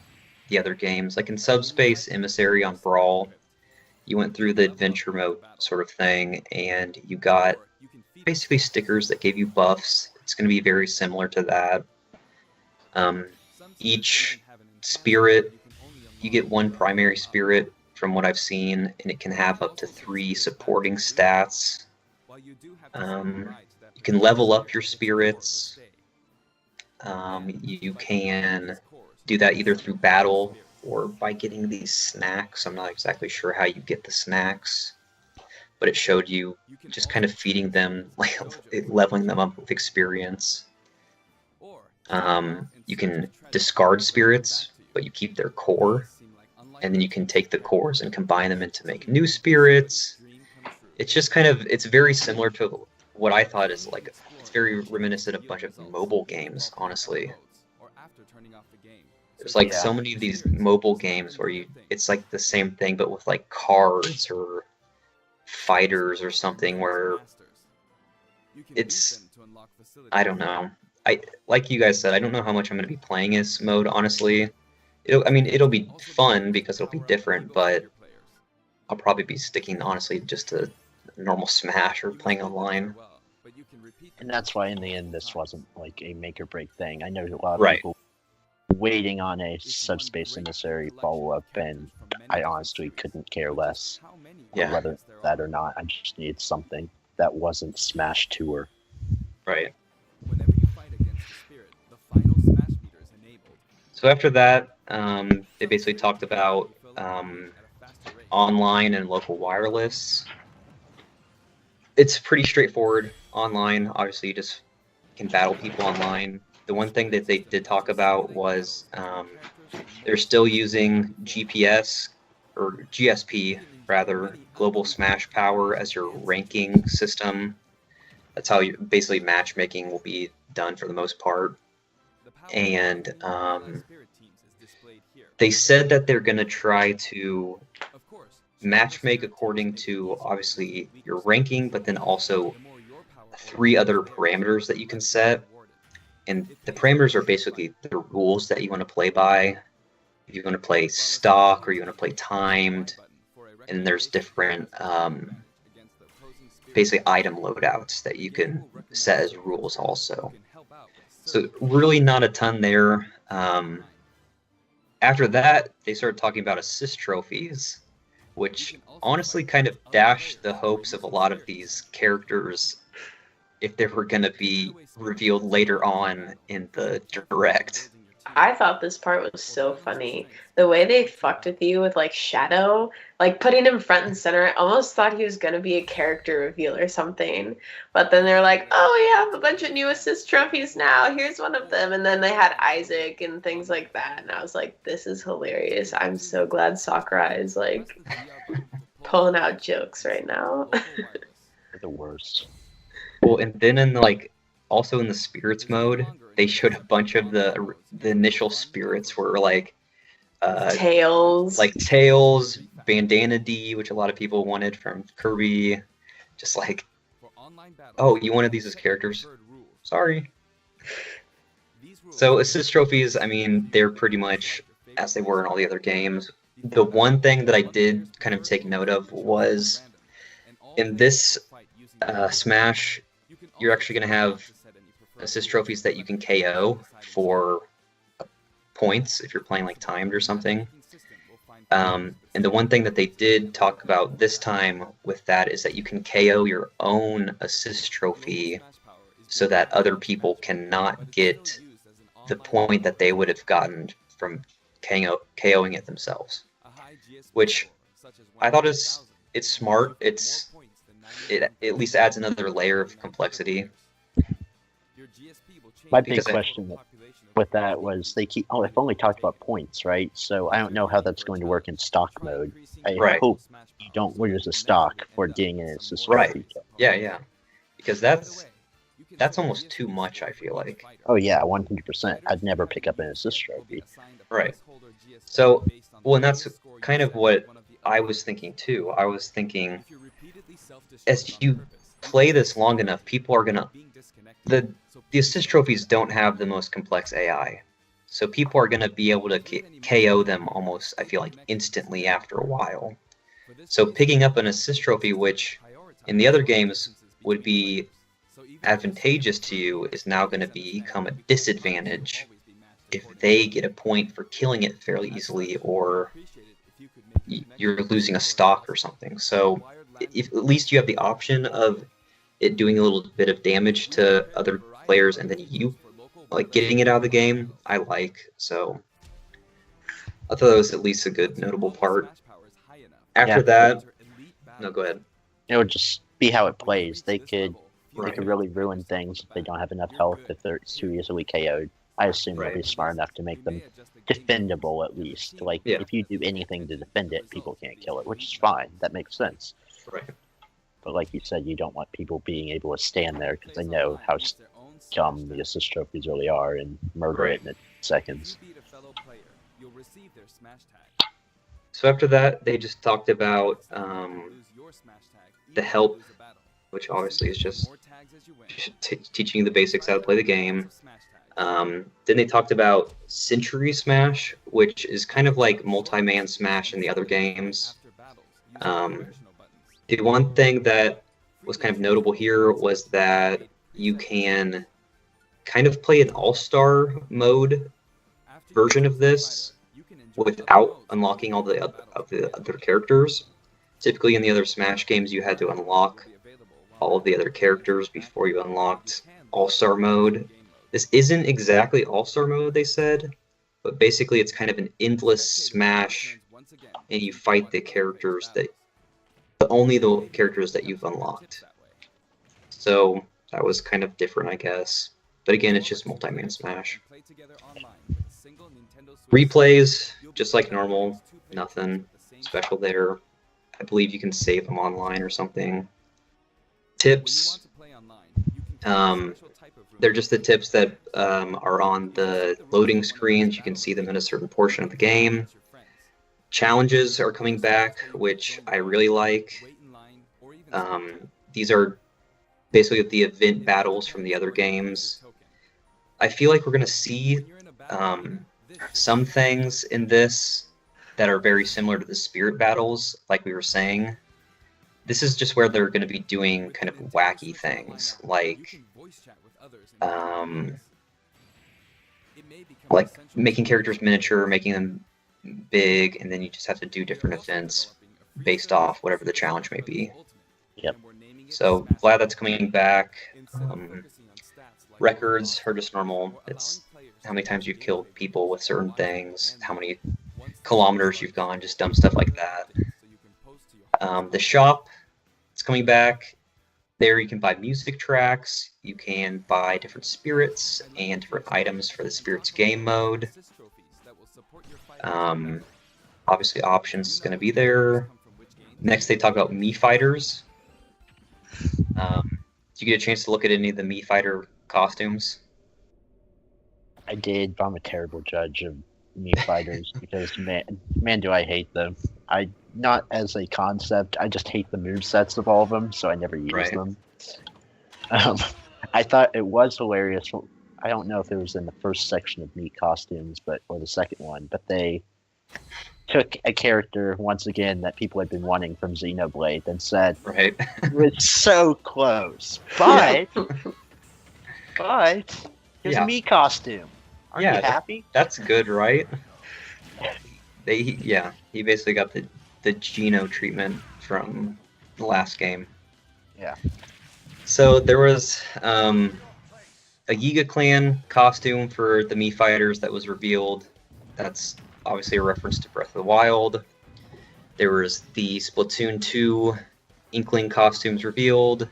the other games. Like in Subspace Emissary on Brawl, you went through the adventure mode sort of thing, and you got basically stickers that gave you buffs. It's going to be very similar to that. Each spirit, you get one primary spirit from what I've seen, and it can have up to 3 supporting stats. You can level up your spirits. You can do that either through battle or by getting these snacks. I'm not exactly sure how you get the snacks, but it showed you just kind of feeding them, like leveling them up with experience. You can discard spirits, but you keep their core, and then you can take the cores and combine them to make new spirits. It's just it's very similar to what I thought is like, it's very reminiscent of a bunch of mobile games, honestly. There's like so many of these mobile games where it's like the same thing, but with like cards or fighters or something, where it's, I don't know. Like you guys said, I don't know how much I'm going to be playing this mode, honestly. It'll be fun because it'll be different, but I'll probably be sticking, honestly, just to normal Smash or playing online. And that's why, in the end, this wasn't like a make or break thing. I know a lot of people waiting on a Subspace Emissary follow-up, and I honestly couldn't care less whether that or not. I just needed something that wasn't Smash Tour. Right. So after that, they basically talked about online and local wireless. It's pretty straightforward online. Obviously, you just can battle people online. The one thing that they did talk about was they're still using GPS or GSP rather, Global Smash Power, as your ranking system. That's how you basically matchmaking will be done for the most part. And they said that they're going to try to matchmake according to obviously your ranking, but then also 3 other parameters that you can set. And the parameters are basically the rules that you want to play by. If you want to play stock or you want to play timed, and there's different basically item loadouts that you can set as rules also. So really not a ton there. After that, they started talking about assist trophies, which honestly kind of dashed the hopes of a lot of these characters if they were going to be revealed later on in the direct. I thought this part was so funny. The way they fucked with you with like Shadow, like putting him front and center. I almost thought he was gonna be a character reveal or something. But then they're like, oh, we have a bunch of new assist trophies now. Here's one of them. And then they had Isaac and things like that. And I was like, this is hilarious. I'm so glad Sakurai is like pulling out jokes right now. The worst. Well, and then in like also in the spirits mode, they showed a bunch of the initial spirits were like Tails, Bandana D, which a lot of people wanted from Kirby. Just like, oh, you wanted these as characters? Sorry. So assist trophies, I mean, they're pretty much as they were in all the other games. The one thing that I did kind of take note of was in this Smash, you're actually going to have assist trophies that you can KO for points if you're playing like timed or something. And the one thing that they did talk about this time with that is that you can KO your own assist trophy so that other people cannot get the point that they would have gotten from KOing it themselves. Which I thought it's smart. It at least adds another layer of complexity. My big question with that was they've only talked about points, right? So I don't know how that's going to work in stock mode. I hope you don't use a stock for getting an assist trophy. Yeah. Because that's almost too much, I feel like. Oh yeah, 100%. I'd never pick up an assist trophy. Right. So, well, and that's kind of what I was thinking too. I was thinking, as you play this long enough, people are gonna the assist trophies don't have the most complex AI, so people are gonna be able to KO them almost, I feel like, instantly after a while. So picking up an assist trophy, which in the other games would be advantageous to you, is now going to become a disadvantage if they get a point for killing it fairly easily, or you're losing a stock or something. So if at least you have the option of it doing a little bit of damage to other players and then you like getting it out of the game, I like. So I thought that was at least a good notable part. After that, no, go ahead. It would just be how it plays. They could really ruin things if they don't have enough health, if they're too easily KO'd. I assume they'll be smart enough to make them defendable at least. Like, if you do anything to defend it, people can't kill it, which is fine. That makes sense. Right. But like you said, you don't want people being able to stand there because they know how dumb the assist trophies really are and murder it in seconds. So after that, they just talked about the help, which obviously is just teaching you the basics how to play the game. Then they talked about Century Smash, which is kind of like multi-man Smash in the other games. The one thing that was kind of notable here was that you can kind of play an all-star mode version of this without unlocking all the other characters. Typically in the other Smash games, you had to unlock all of the other characters before you unlocked all-star mode. This isn't exactly all-star mode, they said, but basically it's kind of an endless Smash and you fight the characters only the characters that you've unlocked. So that was kind of different, I guess. But again, it's just multi-man Smash. Replays, just like normal, nothing special there. I believe you can save them online or something. Tips, they're just the tips that are on the loading screens. You can see them in a certain portion of the game. Challenges are coming back, which I really like. These are basically the event battles from the other games. I feel like we're going to see some things in this that are very similar to the spirit battles, like we were saying. This is just where they're going to be doing kind of wacky things, like making characters miniature, making them big, and then you just have to do different events based off whatever the challenge may be. Yep. So glad that's coming back. Records are just normal. It's how many times you've killed people with certain things, how many kilometers you've gone, just dumb stuff like that. The shop, it's coming back. There you can buy music tracks, you can buy different spirits and different items for the spirits game mode. Obviously options is going to be there. Next they talk about Mii Fighters. Did you get a chance to look at any of the Mii Fighter costumes? I did, but I'm a terrible judge of Mii Fighters because man, do I hate them. Not as a concept, I just hate the movesets of all of them, so I never use them. I thought it was hilarious. I don't know if it was in the first section of Mii costumes, or the second one, but they took a character once again that people had been wanting from Xenoblade and said, "We're so close, but here's a Mii costume. Aren't you happy?" That's good, right? He basically got the Geno treatment from the last game. Yeah. So there was a Yiga Clan costume for the Mii Fighters that was revealed. That's obviously a reference to Breath of the Wild. There was the Splatoon 2 Inkling costumes revealed.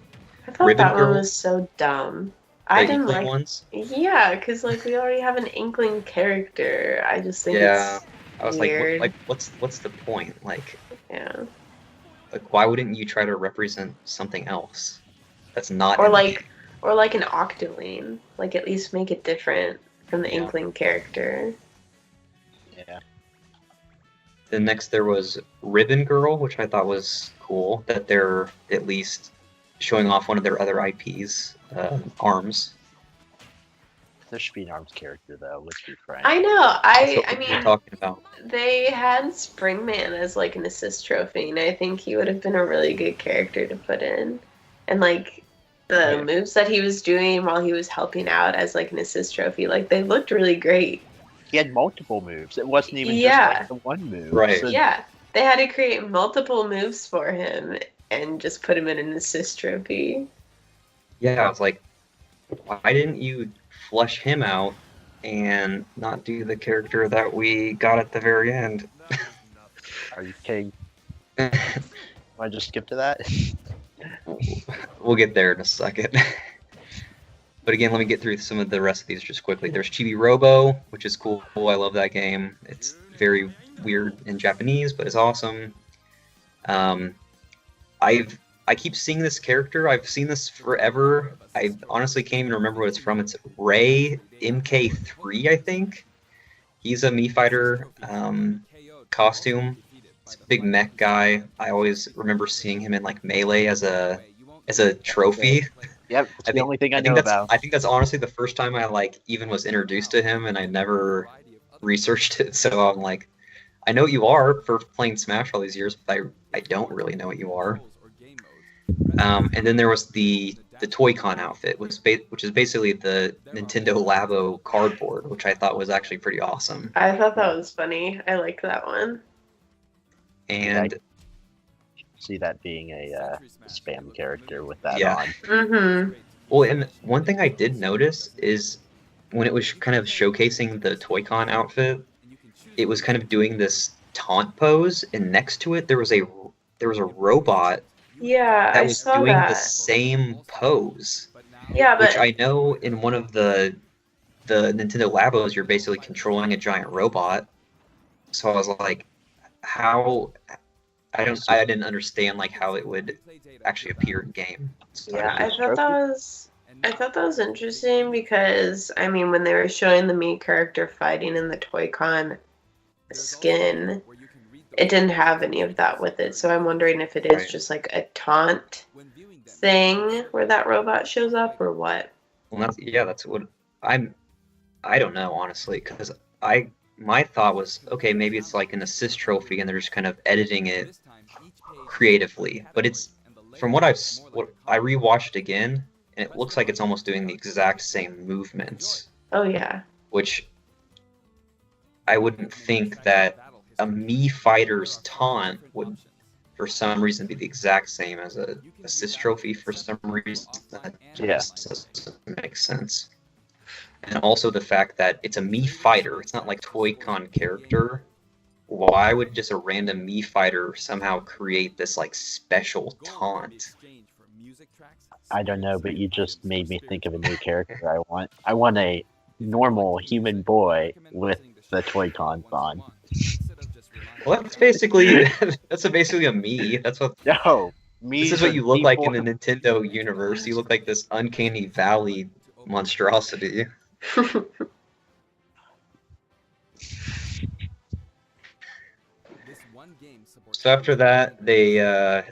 I thought that one was so dumb. I didn't like ones. Yeah, because we already have an Inkling character. I just think I was weird. like, what's the point? Yeah. Why wouldn't you try to represent something else that's not? Or like an Octoling. At least make it different from the Inkling character. Yeah. Then next there was Ribbon Girl, which I thought was cool that they're at least showing off one of their other IPs, ARMS. There should be an ARMS character though. Let's be frank. I know. I mean, we're talking about. They had Springman as an assist trophy, and I think he would have been a really good character to put in. And the moves that he was doing while he was helping out as an assist trophy, they looked really great. He had multiple moves. It wasn't even just the one move. Right. So yeah. They had to create multiple moves for him and just put him in an assist trophy. Yeah, I was like, why didn't you flush him out and not do the character that we got at the very end? Are you kidding? I just skip to that? We'll get there in a second. But again, let me get through some of the rest of these just quickly. There's Chibi Robo, which is cool. I love that game. It's very weird in Japanese, but it's awesome. I keep seeing this character. I've seen this forever. I honestly can't even remember what it's from. It's Ray MK3, I think. He's a Mii Fighter costume. It's a big mech guy. I always remember seeing him in Melee as a trophy. Yep, it's the only thing I know about. I think that's honestly the first time I even was introduced to him, and I never researched it. So I'm like, I know what you are for playing Smash all these years, but I don't really know what you are. And then there was the Toy-Con outfit, which is basically the Nintendo Labo cardboard, which I thought was actually pretty awesome. I thought that was funny. I liked that one. And see that being a spam character with that on. Mm-hmm. Well, and one thing I did notice is when it was kind of showcasing the Toy-Con outfit, it was kind of doing this taunt pose, and next to it there was a robot Yeah, that I was saw doing the that. same pose, Yeah, which but I know in one of the Nintendo Labos you're basically controlling a giant robot. So I was like, how I didn't understand like how it would actually appear in game. So I yeah, don't know. I thought that was interesting because I mean when they were showing the Mii character fighting in the Toy-Con skin, it didn't have any of that with it. So I'm wondering if it is Right. just like a taunt thing where that robot shows up or what. Well, that's what I don't know honestly, because my thought was, okay, maybe it's like an assist trophy and they're just kind of editing it creatively. But it's from what I rewatched again, and it looks like it's almost doing the exact same movements, Oh yeah. which I wouldn't think that a Mii fighter's taunt would for some reason be the exact same as a assist trophy for some reason. That just doesn't make sense. And also the fact that it's a Mii fighter, it's not like Toy-Con character. Why would just a random Mii fighter somehow create this like special taunt? I don't know, but you just made me think of a new character I want. I want a normal human boy with the Toy-Cons on. Well, that's basically basically a Mii. That's what No, this is what you look like in the Nintendo universe. You look like this uncanny valley monstrosity. So after that, they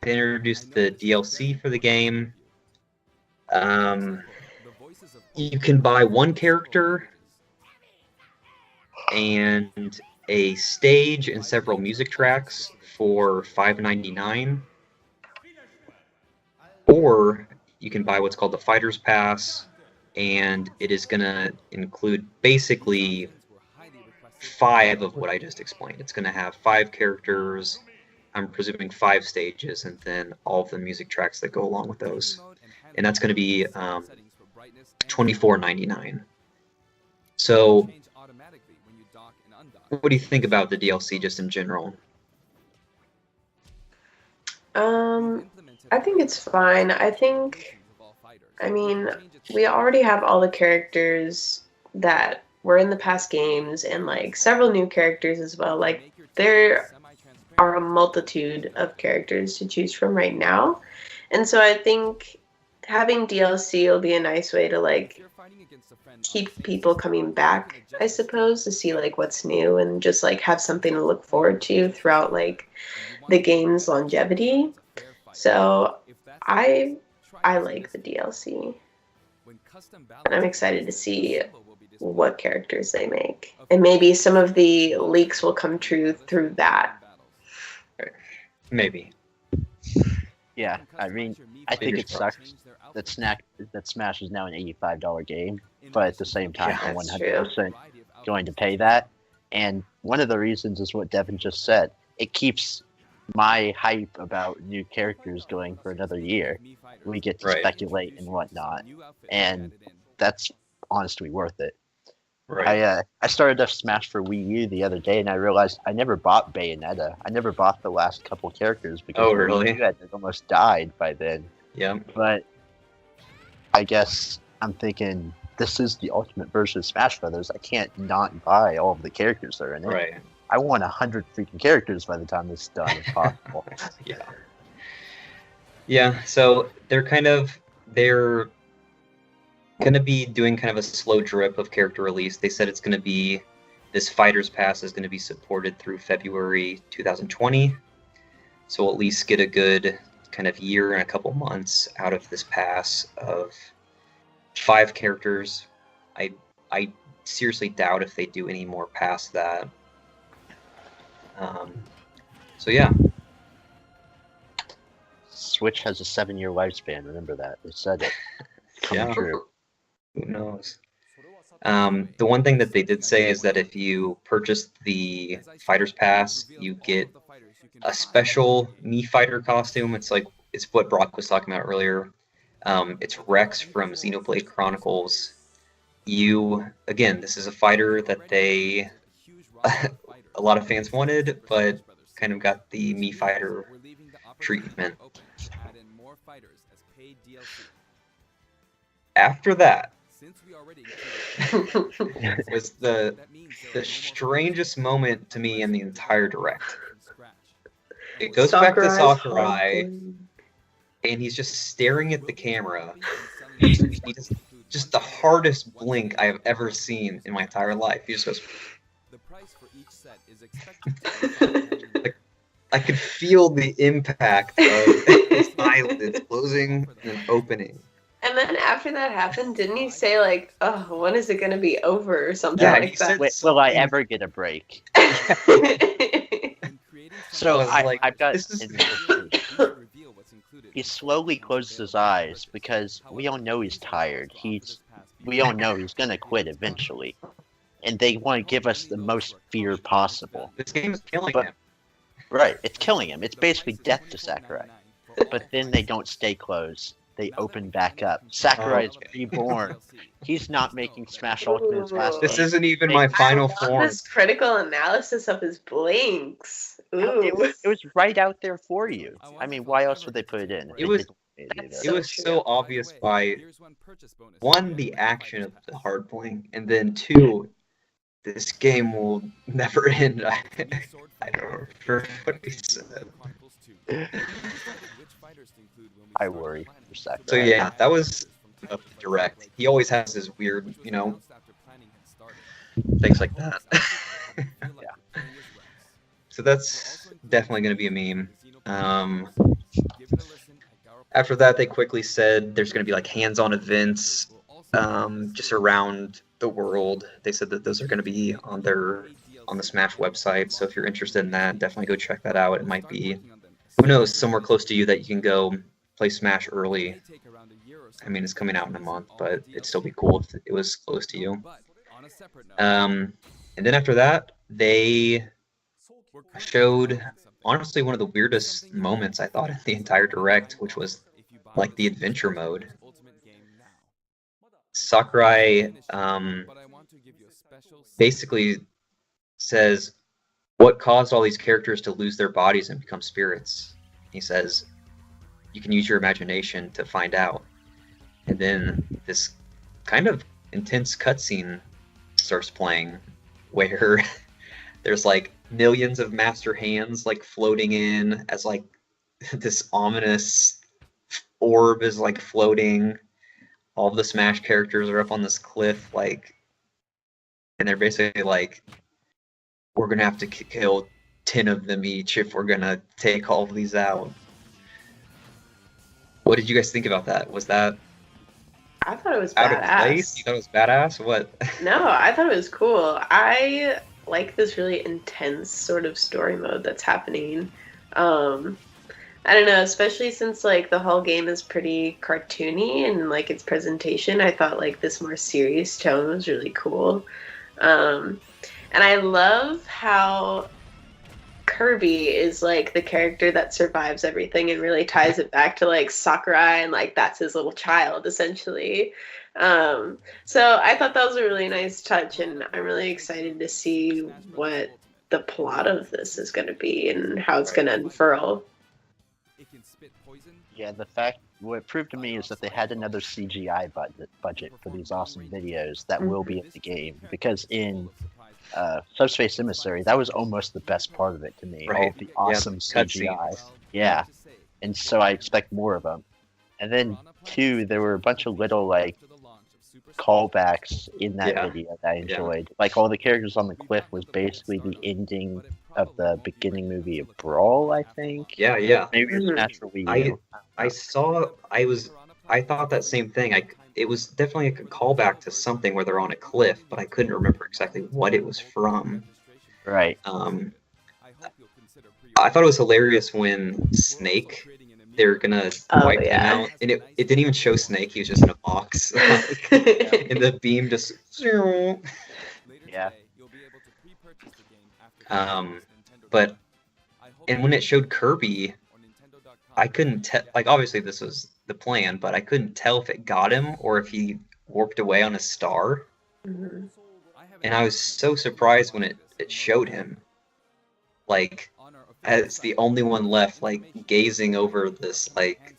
introduced the DLC for the game. You can buy one character and a stage and several music tracks for $5.99, or you can buy what's called the Fighter's Pass, and it is going to include basically 5 of what I just explained. It's going to have 5 characters, I'm presuming 5 stages, and then all of the music tracks that go along with those. And that's going to be $24.99. So, what do you think about the DLC just in general? I think it's fine. I mean, we already have all the characters that were in the past games and like several new characters as well. Like there are a multitude of characters to choose from right now. And so I think having DLC will be a nice way to like keep people coming back, I suppose, to see like what's new and just like have something to look forward to throughout like the game's longevity. So I like the DLC. And I'm excited to see what characters they make. And maybe some of the leaks will come true through that. Maybe. Yeah, I mean, I think it sucks that Smash is now an $85 game, but at the same time, Yeah, I'm that's 100% going to pay that. And one of the reasons is what Devin just said. It keeps my hype about new characters going for another year. We get to Right. speculate and whatnot, and that's honestly worth it. Right. I started up Smash for Wii U the other day, and I realized I never bought Bayonetta. I never bought the last couple characters because Oh, Wii really? U had almost died by then. Yeah. But I guess I'm thinking this is the ultimate version of Smash Brothers. I can't not buy all of the characters that are in it. Right. I want 100 freaking characters by the time this is done, if possible. Yeah. Yeah, so they're going to be doing kind of a slow drip of character release. They said it's going to be, this Fighter's Pass is going to be supported through February 2020. So we'll at least get a good kind of year and a couple months out of this pass of 5 characters. I seriously doubt if they do any more past that. So yeah. Switch has a 7-year lifespan. Remember that. They said it. Coming Yeah. true. Who knows? The one thing that they did say is that if you purchase the Fighter's Pass, you get a special Mii Fighter costume. It's what Brock was talking about earlier. It's Rex from Xenoblade Chronicles. Again, this is a fighter that they a lot of fans wanted, but kind of got the Mii Fighter treatment. After that was the strangest moment to me in the entire direct. It goes back to Sakurai, and he's just staring at the camera. He just the hardest blink I have ever seen in my entire life. He just goes. Like, I could feel the impact of his eyelids closing and opening. And then after that happened, didn't he say like, "Oh, when is it gonna be over?" or something like that? Will I ever get a break? So I've got. He slowly closes his eyes because we all know he's tired. We all know he's gonna quit eventually, and they want to give us the most fear possible. This game is killing him. Right, it's killing him. It's basically death to Sakurai. But then they don't stay closed. They open back up. Sakurai is reborn. He's not making Smash Ultimate his last This game. isn't even my final form. This critical analysis of his blinks. Ooh. It was right out there for you. I mean, why else would they put it in? It was so obvious by, one, the action of the hard blink, and then two, this game will never end. I don't remember what he said. I worry for Sakurai. So yeah, that was a direct. He always has his weird, things like that. Yeah. So that's definitely going to be a meme. After that, they quickly said there's going to be like hands-on events just around the world. They said that those are going to be on the Smash website. So if you're interested in that, definitely go check that out. It might be, who knows, somewhere close to you that you can go play Smash early. I mean, it's coming out in a month, but it'd still be cool if it was close to you. And then after that, they showed, honestly, one of the weirdest moments I thought in the entire direct, which was like the adventure mode. Sakurai basically says, what caused all these characters to lose their bodies and become spirits? He says, you can use your imagination to find out. And then this kind of intense cutscene starts playing where there's like millions of master hands like floating in as like this ominous orb is like floating. All of the Smash characters are up on this cliff, like, and they're basically like, we're gonna have to kill 10 of them each if we're gonna take all of these out. What did you guys think about that? Was that I thought it was out badass. of place? You thought it was badass? What? No, I thought it was cool. I like this really intense sort of story mode that's happening. I don't know, especially since like the whole game is pretty cartoony and like its presentation, I thought like this more serious tone was really cool. And I love how Kirby is like the character that survives everything and really ties it back to like Sakurai and like that's his little child essentially. So I thought that was a really nice touch, and I'm really excited to see what the plot of this is going to be and how it's going to unfurl. Yeah, what it proved to me is that they had another CGI budget for these awesome videos that will be in the game, because in Subspace Emissary, that was almost the best part of it to me. Right. All the awesome CGI. Yeah, and so I expect more of them. And then, two, there were a bunch of little, like, callbacks in that video that I enjoyed. Like, all the characters on the cliff was basically the ending of the beginning movie of Brawl, I think. Yeah. Maybe it was Natural Wii U. I thought that same thing. It was definitely a callback to something where they're on a cliff, but I couldn't remember exactly what it was from. Right. I thought it was hilarious when Snake, they're gonna wipe him out, and it didn't even show Snake. He was just in a box, and the beam just. Yeah. But when it showed Kirby, I couldn't tell. Like, obviously this was the plan, but I couldn't tell if it got him or if he warped away on a star. Mm-hmm. And I was so surprised when it showed him. like as the only one left, like gazing over this like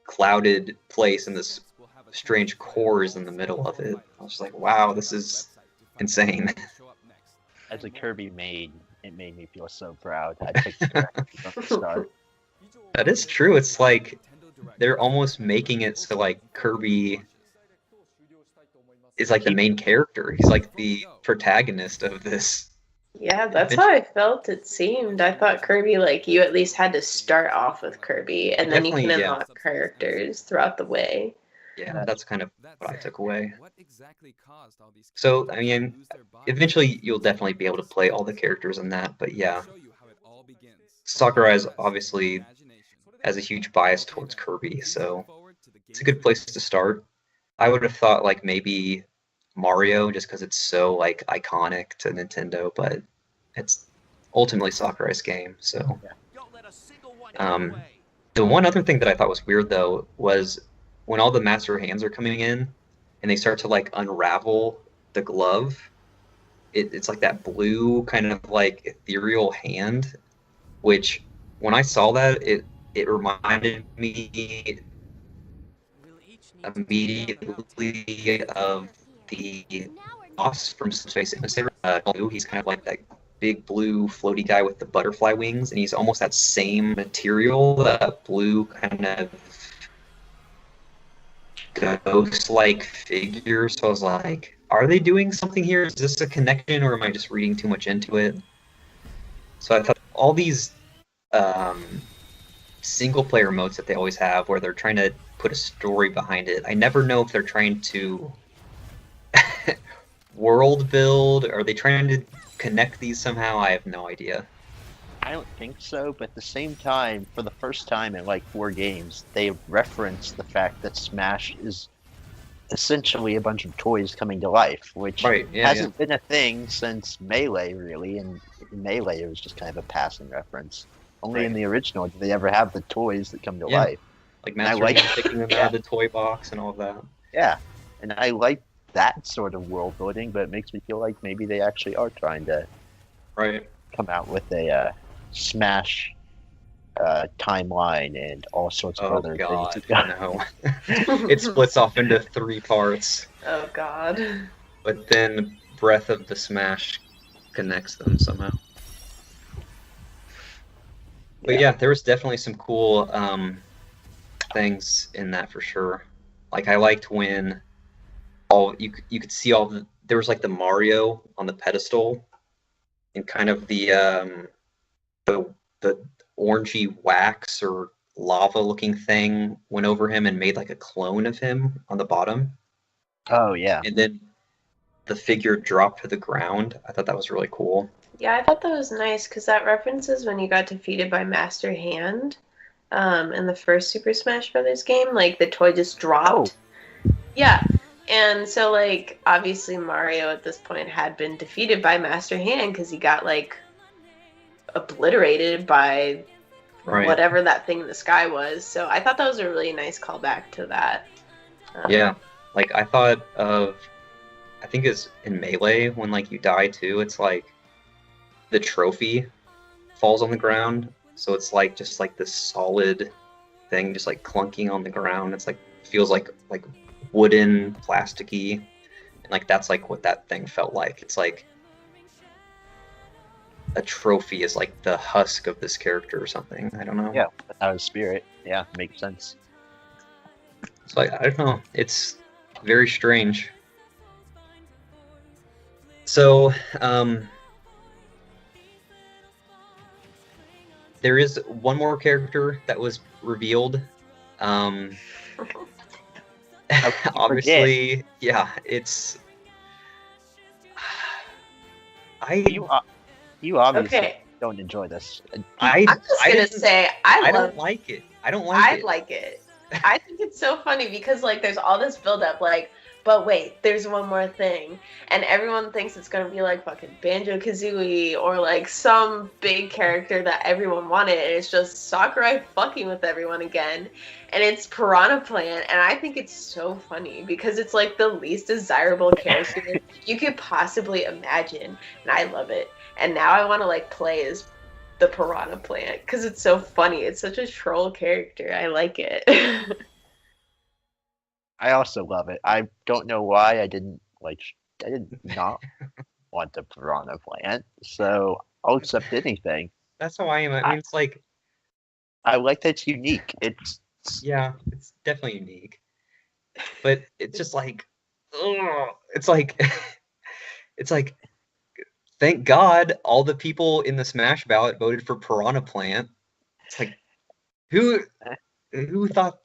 clouded place, and this strange core is in the middle of it. I was just like, wow, this is insane. As a Kirby main, it made me feel so proud. I picked the character from the start. That is true. It's like they're almost making it so like Kirby is like the main character. He's like the protagonist of this. Yeah, that's how I felt. It seemed. I thought Kirby, like, you at least had to start off with Kirby, and then you can unlock characters throughout the way. Yeah, that's kind of what I took away. So, I mean, eventually you'll definitely be able to play all the characters in that, but yeah. Sakurai is obviously has a huge bias towards Kirby, so it's a good place to start. I would have thought like maybe Mario, just because it's so like iconic to Nintendo, but it's ultimately Sakurai's game. So, the one other thing that I thought was weird though was when all the master hands are coming in, and they start to like unravel the glove. It's like that blue kind of like ethereal hand, which when I saw that, it reminded me immediately of the boss from Space Emissary. He's kind of like that big blue floaty guy with the butterfly wings, and he's almost that same material, that blue kind of ghost-like figure. So I was like, are they doing something here? Is this a connection, or am I just reading too much into it? So I thought all these single-player modes that they always have, where they're trying to put a story behind it, I never know if they're trying to world build. Are they trying to connect these somehow? I have no idea. I don't think so, but at the same time, for the first time in like 4 games, they reference the fact that Smash is essentially a bunch of toys coming to life, which hasn't been a thing since Melee, really, and in Melee it was just kind of a passing reference. Only in the original did they ever have the toys that come to life. Like Master Hand taking them out of the toy box and all of that. Yeah, and I like that sort of world building, but it makes me feel like maybe they actually are trying to come out with a Smash timeline and all sorts of other things. No. It splits off into 3 parts. Oh god. But then Breath of the Smash connects them somehow. But yeah, there was definitely some cool things in that for sure. Like I liked when you could see all the, there was like the Mario on the pedestal, and kind of the orangey wax or lava looking thing went over him and made like a clone of him on the bottom. Oh yeah. And then the figure dropped to the ground. I thought that was really cool. Yeah, I thought that was nice because that references when you got defeated by Master Hand in the first Super Smash Bros. Game. Like, the toy just dropped. Oh. Yeah. And so, like, obviously Mario at this point had been defeated by Master Hand because he got, like, obliterated by whatever that thing in the sky was. So I thought that was a really nice callback to that. Yeah. Like, I thought of, I think it's in Melee when, like, you die, too. It's, like, the trophy falls on the ground, so it's like just like this solid thing just like clunking on the ground. It's like feels like wooden, plasticky, and like that's like what that thing felt like. It's like a trophy is like the husk of this character or something. I don't know. Yeah, out of spirit. Yeah, makes sense. So I don't know. It's very strange. So there is one more character that was revealed. Obviously, yeah, it's. You obviously don't enjoy this. I'm just gonna say I don't like it. I like it. I think it's so funny because like there's all this buildup, like, but wait, there's one more thing, and everyone thinks it's gonna be like fucking Banjo-Kazooie or like some big character that everyone wanted, and it's just Sakurai fucking with everyone again, and it's Piranha Plant, and I think it's so funny because it's like the least desirable character you could possibly imagine, and I love it. And now I want to like play as the piranha plant because it's so funny. It's such a troll character. I like it. I also love it. I don't know why I didn't like. I did not want the piranha plant, so I'll accept anything. That's how I am. I I, mean, it's like, I like that it's unique. It's yeah, it's definitely unique, but it's just like, ugh, it's like, it's like, thank God all the people in the Smash ballot voted for Piranha Plant. It's like, who thought?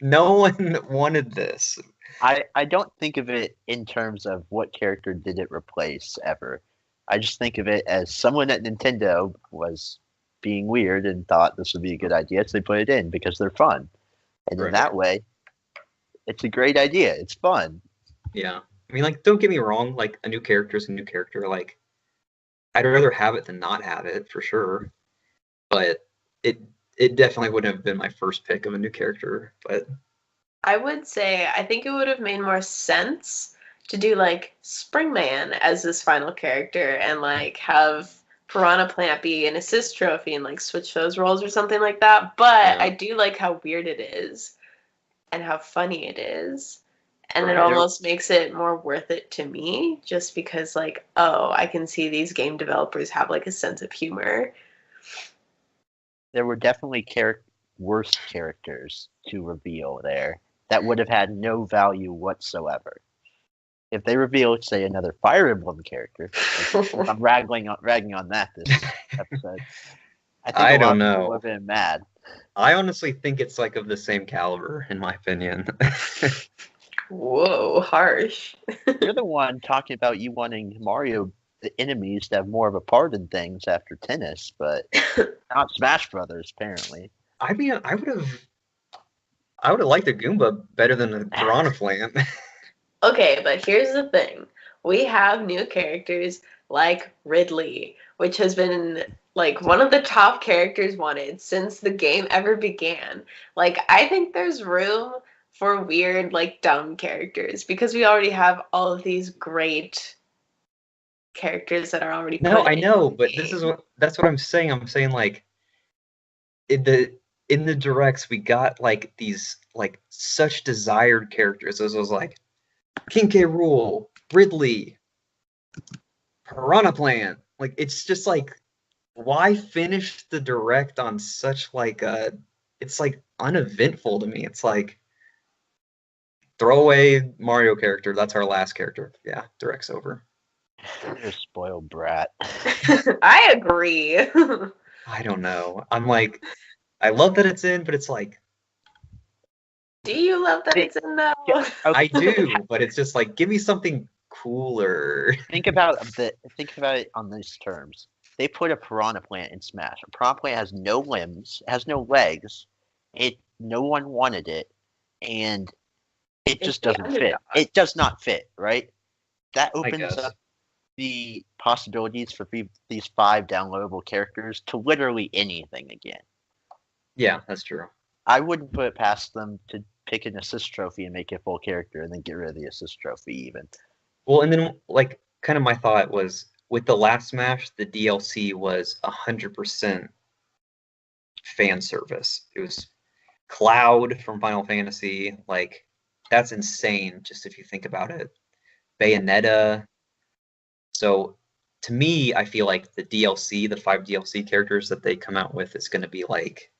No one wanted this. I don't think of it in terms of what character did it replace ever. I just think of it as someone at Nintendo was being weird and thought this would be a good idea, so they put it in because they're fun. And in Right. that way, it's a great idea. It's fun. Yeah. I mean, like, don't get me wrong, like, a new character is a new character. Like, I'd rather have it than not have it, for sure. But it definitely wouldn't have been my first pick of a new character. But I would say I think it would have made more sense to do like Springman as this final character and like have Piranha Plant be an assist trophy and like switch those roles or something like that. But yeah. I do like how weird it is and how funny it is. And it Right. almost makes it more worth it to me just because like, oh, I can see these game developers have like a sense of humor. There were definitely worse characters to reveal there that would have had no value whatsoever. If they revealed, say, another Fire Emblem character, I'm ragging on that this episode. I think a lot don't of people know. would have been mad. I honestly think it's like of the same caliber, in my opinion. Whoa, harsh. You're the one talking about you wanting Mario the enemies to have more of a part in things after tennis, but not Smash Brothers, apparently. I mean, I would have liked a Goomba better than a Piranha Plant. Okay, but here's the thing. We have new characters like Ridley, which has been like one of the top characters wanted since the game ever began. Like, I think there's room for weird, like, dumb characters because we already have all of these great characters that are already No, put I in know, the but game. that's what I'm saying. I'm saying like in the directs we got like these like such desired characters. This was like King K. Rool, Ridley, Piranha Plant. Like it's just like why finish the direct on such like it's like uneventful to me. It's like throw away Mario character. That's our last character. Yeah, direct's over. You're a spoiled brat. I agree. I don't know. I'm like, I love that it's in, but it's like Do you love that it's in though? Yeah, I do, but it's just like give me something cooler. Think about it on these terms. They put a Piranha Plant in Smash. A Piranha Plant has no limbs, has no legs. No one wanted it, and it It's just the doesn't fit. underdog. It does not fit, right? That I opens guess. up the possibilities for these 5 downloadable characters to literally anything again. Yeah, that's true. I wouldn't put it past them to pick an assist trophy and make it full character and then get rid of the assist trophy even. Well, and then like kind of my thought was with the last Smash, the DLC was 100% fan service. It was Cloud from Final Fantasy, like that's insane just if you think about it. Bayonetta. So to me, I feel like the DLC, the 5 DLC characters that they come out with is going to be like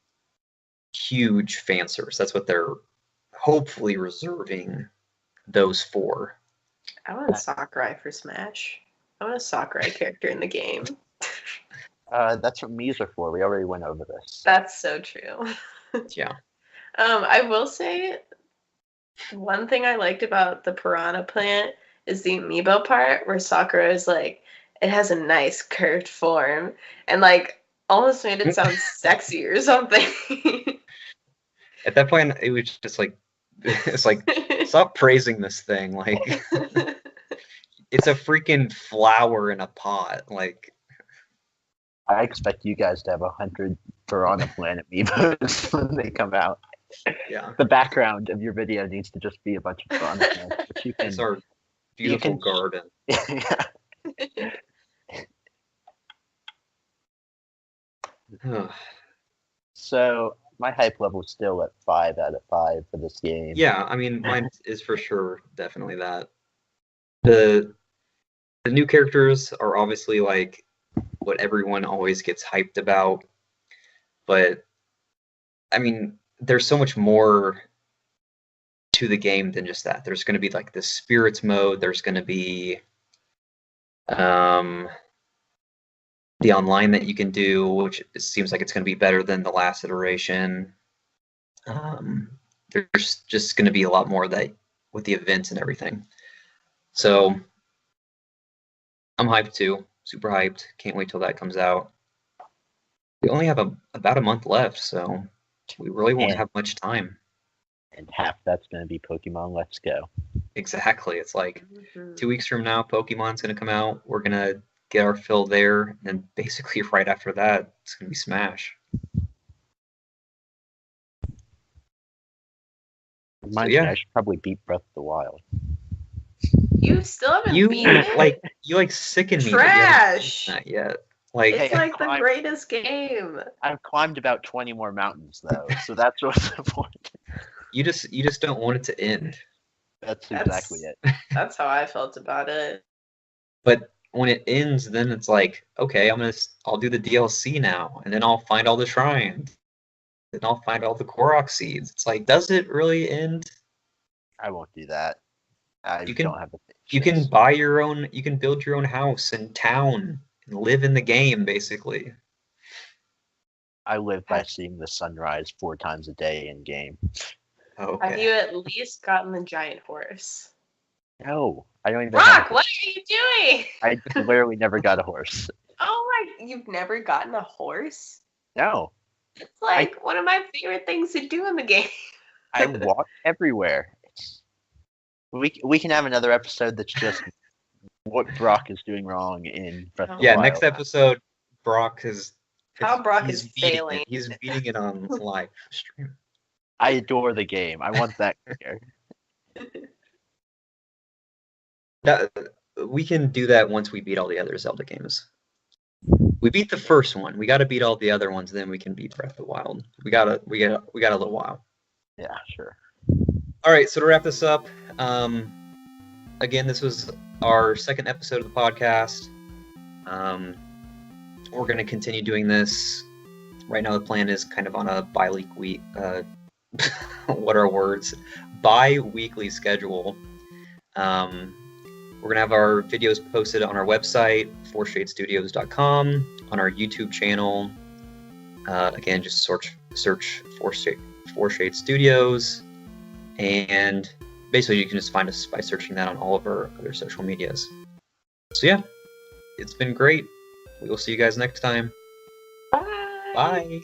huge fan service. That's what they're hopefully reserving those for. I want a Sakurai for Smash. I want a Sakurai character in the game. That's what Mii's are for. We already went over this. That's so true. Yeah. I will say one thing I liked about the Piranha Plant is the amiibo part where Sakura is like, it has a nice curved form and like almost made it sound sexy or something. At that point, it was just like, it's like, stop praising this thing. Like, it's a freaking flower in a pot. Like, I expect you guys to have 100 Piranha Plant amiibos when they come out. yeah. The background of your video needs to just be a bunch of Piranha Plants, but you can. It's our beautiful can- garden. Yeah. So my hype level is still at 5 out of 5 for this game. Yeah, I mean, mine is for sure definitely that. The new characters are obviously like what everyone always gets hyped about, but I mean, there's so much more to the game than just that. There's going to be like the spirits mode. There's going to be the online that you can do, which it seems like it's going to be better than the last iteration. There's just going to be a lot more of that with the events and everything. So I'm hyped too. Super hyped. Can't wait till that comes out. We only have about a month left, so we really won't have much time. And half that's going to be Pokemon Let's Go. Exactly. It's like 2 weeks from now, Pokemon's going to come out. We're going to get our fill there. And then basically right after that, it's going to be Smash. Reminds me, I should probably beat Breath of the Wild. You still haven't beaten it? You sicken me. Trash. Not yet. Like, it's like the greatest game. I've climbed about 20 more mountains though, so that's what's the point. You just don't want it to end. That's exactly it. That's how I felt about it. But when it ends, then it's like, okay, I'll do the DLC now, and then I'll find all the shrines, then I'll find all the Korok seeds. It's like, does it really end? I won't do that. I don't have the patience. You can buy your own. You can build your own house and town and live in the game, basically. I live by seeing the sunrise 4 times a day in game. Okay. Have you at least gotten the giant horse? No, I don't even. Brock, what are you doing? I literally never got a horse. Oh my! You've never gotten a horse? No. It's like one of my favorite things to do in the game. I walk everywhere. We can have another episode that's just what Brock is doing wrong in Breath of the Wild. Next episode, Brock is. How Brock is failing. He's beating it on live stream. I adore the game. I want that here. We can do that once we beat all the other Zelda games. We beat the first one. We got to beat all the other ones, then we can beat Breath of the Wild. We got a little while. Yeah, sure. All right, so to wrap this up, again, this was our second episode of the podcast. We're going to continue doing this. Right now, the plan is kind of on a bi-weekly schedule. We're going to have our videos posted on our website, FourshadeStudios.com, on our YouTube channel. Again, just search Fourshade Studios. And basically, you can just find us by searching that on all of our other social medias. So yeah, it's been great. We will see you guys next time. Bye. Bye.